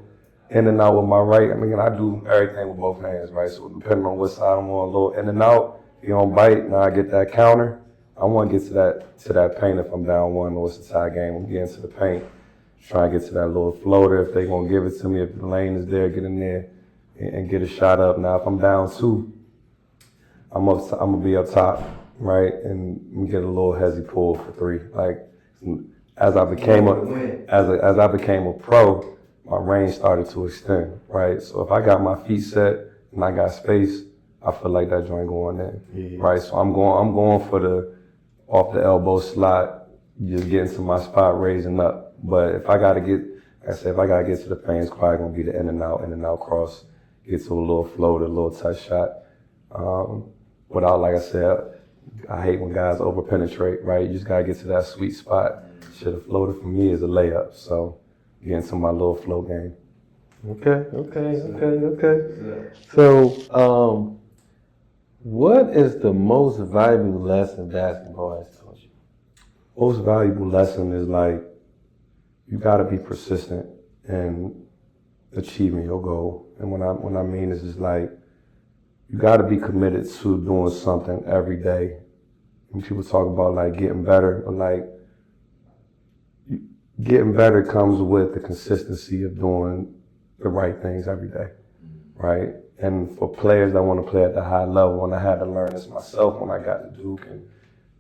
in and out with my right. I mean, I do everything with both hands, right? So depending on what side I'm on, a little in and out. If you don't bite, now I get that counter. I want to get to that paint if I'm down one or it's a tie game. I'm getting to the paint, trying to get to that little floater. If they're going to give it to me, if the lane is there, get in there and get a shot up. Now, if I'm down two, I'm gonna be up top, right, and get a little hezzy pull for three. Like, as I became a pro, my range started to extend, right. So if I got my feet set and I got space, I feel like that joint going in, right. So I'm going for the off the elbow slot, just getting to my spot, raising up. But if I gotta get to the paint, it's probably gonna be the in and out cross. Get to a little float, a little touch shot. Without, like I said, I hate when guys over penetrate, right? You just gotta get to that sweet spot. Should have floated for me is a layup. So getting to my little float game. Okay. So What is the most valuable lesson basketball has taught you? Most valuable lesson is like, you gotta be persistent in achieving your goal. And what I mean is like, you gotta be committed to doing something every day. When people talk about like getting better, or like, getting better comes with the consistency of doing the right things every day, right? And for players that want to play at the high level, and I had to learn this myself when I got to Duke, and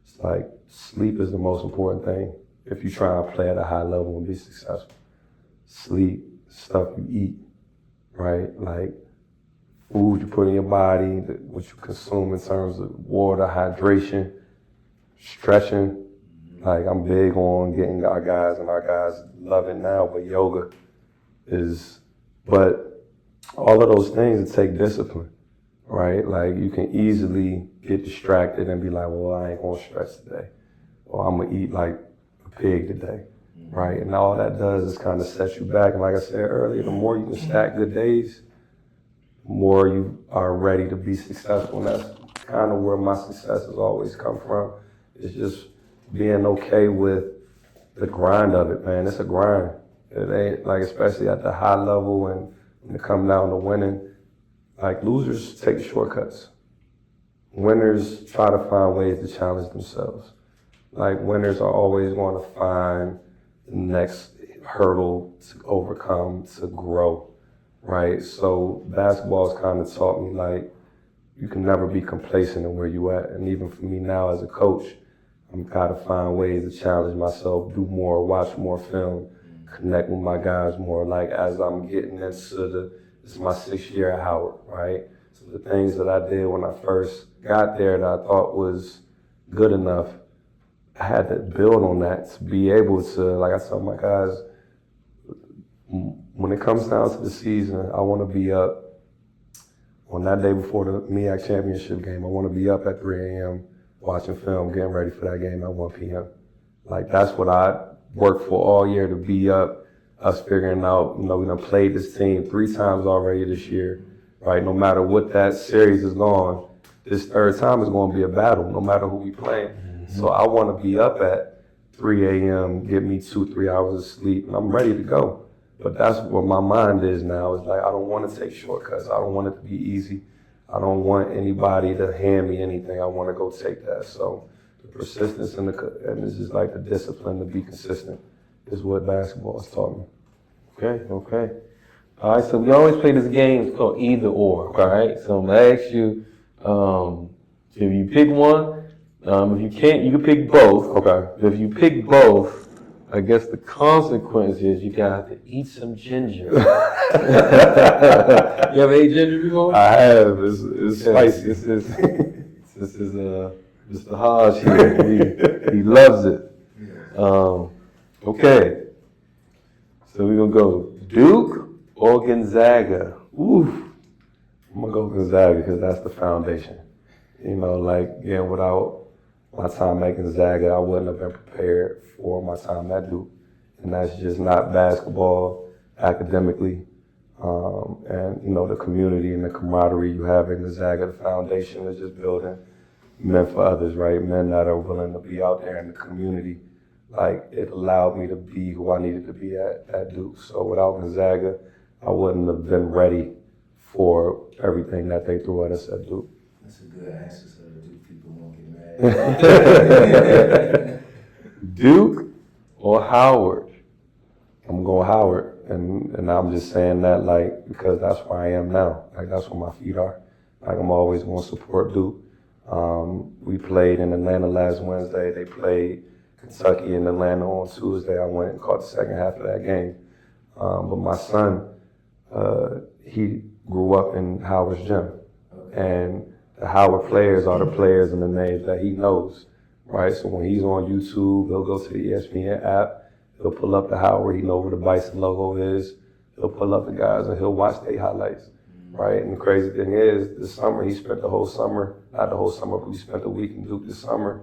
it's like, sleep is the most important thing if you try and play at a high level and be successful. Sleep, stuff you eat, right? Like food you put in your body, what you consume in terms of water, hydration, stretching. Like, I'm big on getting our guys love it now, but yoga but all of those things take discipline, right? Like, you can easily get distracted and be like, well, I ain't gonna stretch today, or I'm gonna eat like a pig today, right? And all that does is kind of set you back. And like I said earlier, the more you can stack good days, the more you are ready to be successful. And that's kind of where my success has always come from. It's just being okay with the grind of it, man. It's a grind. It ain't like, especially at the high level, and when it comes down to winning, like, losers take the shortcuts. Winners try to find ways to challenge themselves. Like, winners are always going to find the next hurdle to overcome, to grow, right? So basketball has kind of taught me, like, you can never be complacent in where you at. And even for me now as a coach, I'm gotta find ways to challenge myself, do more, watch more film, connect with my guys more. Like, as I'm getting into this is my 6th year at Howard, right? So the things that I did when I first got there that I thought was good enough, I had to build on that to be able to, like I tell my guys, when it comes down to the season, I wanna be up on that day before the MEAC championship game. I wanna be up at 3 a.m. watching film, getting ready for that game at 1 p.m. Like, that's what I worked for all year, to be up, us figuring out, we done played this team 3 times already this year, right? No matter what that series is going, this third time is going to be a battle, no matter who we playing. Mm-hmm. So I want to be up at 3 a.m., get me 2-3 hours of sleep, and I'm ready to go. But that's where my mind is now. It's like, I don't want to take shortcuts. I don't want it to be easy. I don't want anybody to hand me anything. I want to go take that. So the persistence and this is like the discipline to be consistent is what basketball has taught me. Okay. All right, so we always play this game called either or, all right? So I'm going to ask you, if you pick one, if you can't, you can pick both. Okay. If you pick both, I guess the consequence is you got to eat some ginger. You ever ate ginger before? I have. It's spicy. This is Mr. Hodge here. He loves it. Okay. So we're gonna go Duke or Gonzaga. Ooh. I'm gonna go Gonzaga because that's the foundation. Without my time at Gonzaga, I wouldn't have been prepared for my time at Duke. And that's just not basketball, academically, and the community and the camaraderie you have in Gonzaga. The foundation is just building men for others, right? Men that are willing to be out there in the community. Like, it allowed me to be who I needed to be at Duke. So without Gonzaga, I wouldn't have been ready for everything that they threw at us at Duke. That's a good answer, so the Duke people won't get mad. Duke or Howard? I'm going Howard, and I'm just saying that, like, because that's where I am now. Like, that's where my feet are. Like, I'm always going to support Duke. We played in Atlanta last Wednesday. They played Kentucky in Atlanta on Tuesday. I went and caught the second half of that game. But my son, he grew up in Howard's gym. And the Howard players are the players and the names that he knows, right? So when he's on YouTube, he'll go to the ESPN app, he'll pull up the Howard, he knows where the Bison logo is, he'll pull up the guys and he'll watch their highlights, right? And the crazy thing is, this summer, he spent the whole summer, not the whole summer, but we spent a week in Duke this summer.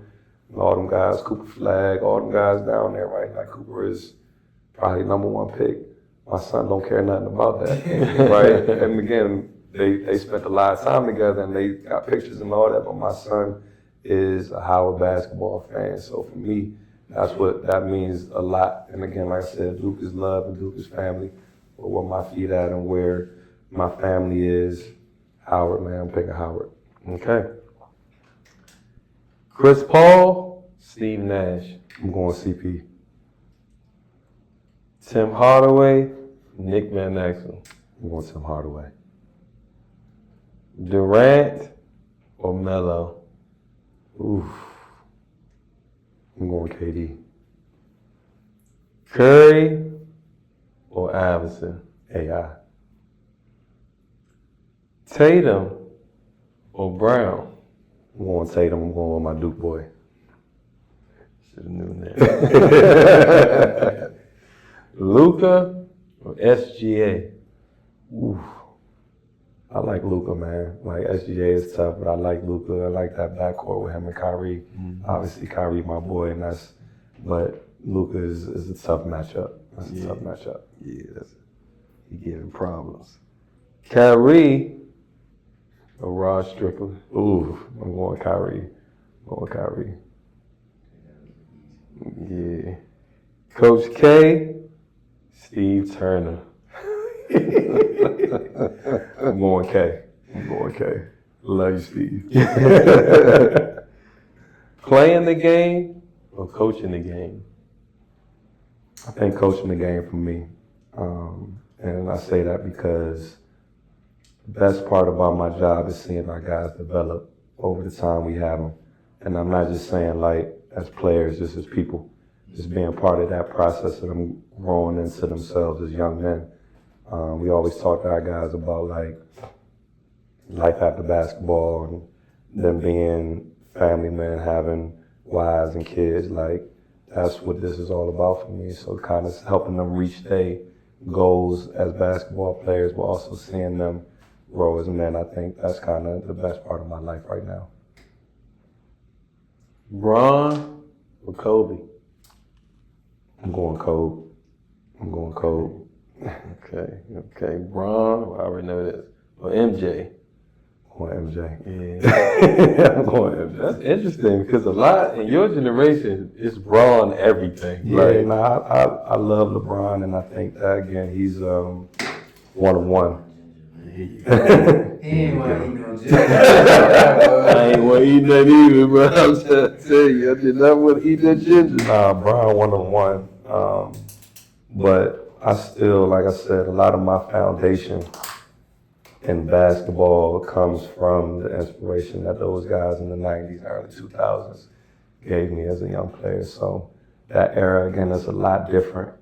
And all them guys, Cooper Flag, all them guys down there, right? Like, Cooper is probably #1 pick. My son don't care nothing about that, right? And again, they spent a lot of time together and they got pictures and all that. But my son is a Howard basketball fan, so for me, that's what that means a lot. And again, like I said, Duke is love and Duke is family. But where my feet at and where my family is, Howard, man, I'm picking Howard. Okay. Chris Paul, Steve Nash. I'm going CP. Tim Hardaway, Nick Van Exel. I'm going Tim Hardaway. Durant or Melo? Oof. I'm going KD. Curry or Iverson? AI. Tatum or Brown? I'm going Tatum. I'm going with my Duke boy. Should have known that. Luka or SGA? Oof. I like Luka, man. Like SGA is tough, but I like Luka. I like that backcourt with him and Kyrie. Obviously, Kyrie, my boy, but Luka is a tough matchup. That's a tough matchup. Yeah, he giving problems. Kyrie or Rod Strickland? Ooh, I'm going Kyrie. Yeah. Coach K, Steve Turner. I'm going K. Love you, Steve. Playing the game or coaching the game? I think coaching the game for me. And I say that because the best part about my job is seeing our guys develop over the time we have them. And I'm not just saying like as players, just as people, just being part of that process of them growing into themselves as young men. We always talk to our guys about like life after basketball and them being family men, having wives and kids. Like that's what this is all about for me. So kind of helping them reach their goals as basketball players, but also seeing them grow as men. I think that's kind of the best part of my life right now. Bron or Kobe? I'm going Kobe. Okay. Bron, well, I already know this. Or MJ? I'm going MJ. Yeah. I'm going MJ. That's interesting because a lot in your generation, it's Bron everything. Yeah, I love LeBron, and I think that again, he's one of one. He ain't want to eat no gym. I ain't want to eat that either, bro. I'm trying to tell you, I did not want to eat that ginger. Nah, Bron one of one. But I still, like I said, a lot of my foundation in basketball comes from the inspiration that those guys in the 90s, early 2000s gave me as a young player. So that era, again, is a lot different.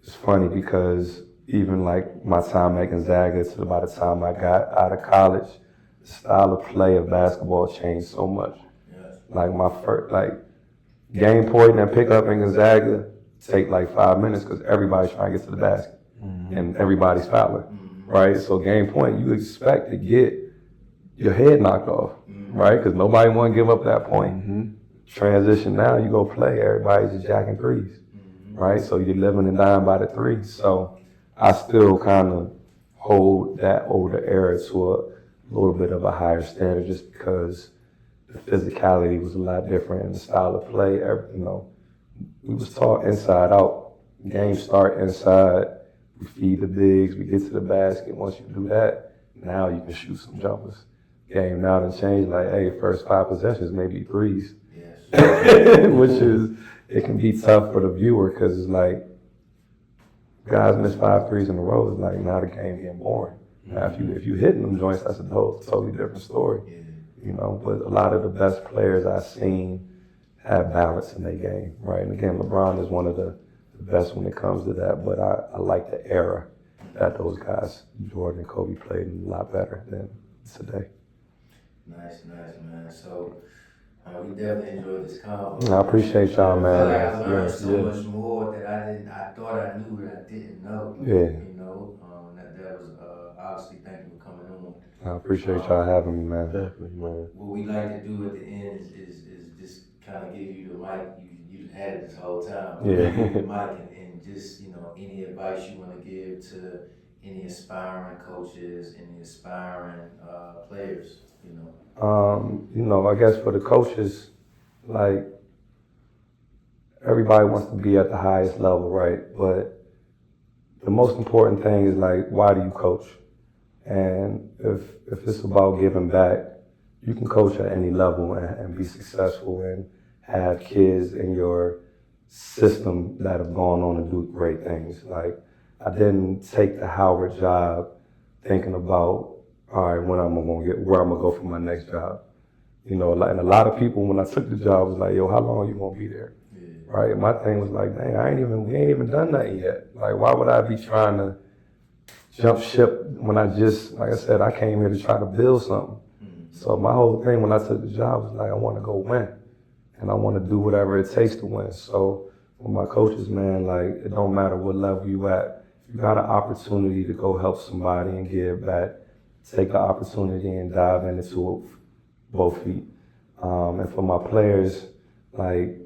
It's funny because even like my time at Gonzaga to by the time I got out of college, the style of play of basketball changed so much. Yes. Like my first, game point and pick up in Gonzaga take like 5 minutes because everybody's trying to get to the basket and everybody's fouling, right? So game point, you expect to get your head knocked off, right? Because nobody want to give up that point. Transition now, you go play, everybody's just jacking threes, right? So you're living and dying by the three. So I still kind of hold that older era to a little bit of a higher standard just because the physicality was a lot different and the style of play, we was taught inside out. Games start inside. We feed the bigs. We get to the basket. Once you do that, now you can shoot some jumpers. Game now done changed. Like, hey, first 5 possessions maybe threes, which is it can be tough for the viewer because it's like guys miss 5 threes in a row. It's like now the game getting boring. Now if you hitting them joints, that's a totally different story. But a lot of the best players I've seen have balance in their game, right? And again, LeBron is one of the best when it comes to that, but I like the era that those guys, Jordan and Kobe, played a lot better than today. Nice, man. So we definitely enjoyed this convo. I appreciate y'all, man. I learned so much more that I thought I knew that I didn't know. Yeah. That was obviously thank you for coming on. I appreciate y'all having me, man. Definitely, man. What we like to do at the end is just kind of give you the mic. You had it this whole time. Yeah. Give you the mic and just any advice you want to give to any aspiring coaches, any aspiring players, you know? I guess for the coaches, like, everybody wants to be at the highest level, right? But the most important thing is, like, why do you coach? And if it's about giving back, you can coach at any level and be successful and have kids in your system that have gone on to do great things. Like, I didn't take the Howard job thinking about, all right, where I'm gonna go for my next job. And a lot of people, when I took the job, was like, yo, how long are you gonna be there? Yeah. Right? And my thing was like, dang, we ain't even done nothing yet. Like, why would I be trying to jump ship when like I said, I came here to try to build something. So my whole thing when I took the job was like, I want to go win, and I want to do whatever it takes to win. So with my coaches, man, like, it don't matter what level you at. If you got an opportunity to go help somebody and give back, take the opportunity and dive into it with both feet. And for my players, like,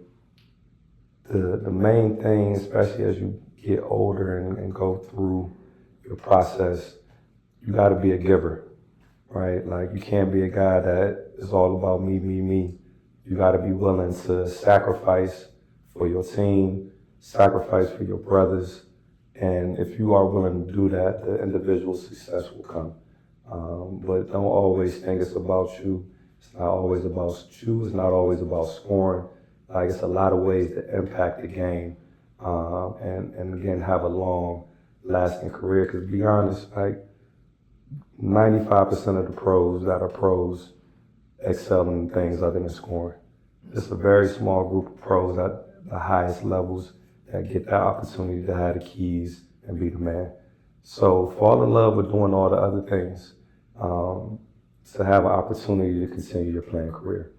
the main thing, especially as you get older and go through your process, you got to be a giver, right? Like, you can't be a guy that is all about me, me, me. You got to be willing to sacrifice for your team, sacrifice for your brothers, and if you are willing to do that, the individual success will come. But don't always think it's about you. It's not always about you. It's not always about scoring. Like, it's a lot of ways to impact the game, and again, have a long lasting career. Because to be honest, like, 95% of the pros that are pros excel in things other than scoring. It's a very small group of pros at the highest levels that get that opportunity to have the keys and be the man. So fall in love with doing all the other things, to have an opportunity to continue your playing career.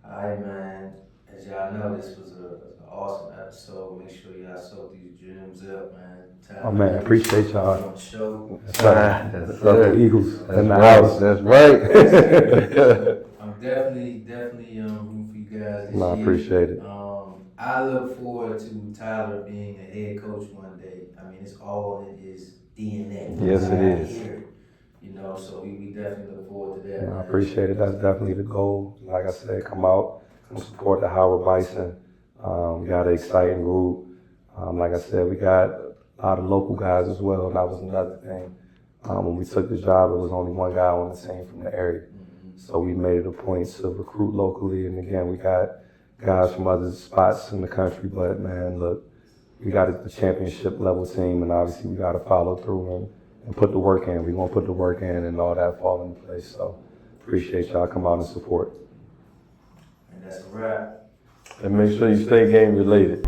All right, man. As y'all know, this was an awesome episode. Make sure y'all soak these gems up, man. Oh man, appreciate y'all. On the show. That's the Eagles in the right. house. That's right. I'm definitely rooting for you guys this No, I year. appreciate it. I look forward to Tyler being a head coach one day. I mean, it's all in his DNA. Yes, it is. Here, so we definitely look forward to that. Yeah, I appreciate it. That's definitely the goal. Like I said, come out and support the Howard Bison. We got an exciting group. Like I said, we got a lot of local guys as well. And that was another thing. When we took the job, it was only one guy on the team from the area. So we made it a point to recruit locally. And again, we got guys from other spots in the country. But man, look, we got a championship level team, and obviously we got to follow through and put the work in. We're going to put the work in and all that fall into place. So appreciate y'all come out and support. And that's a wrap. And make sure you stay game related.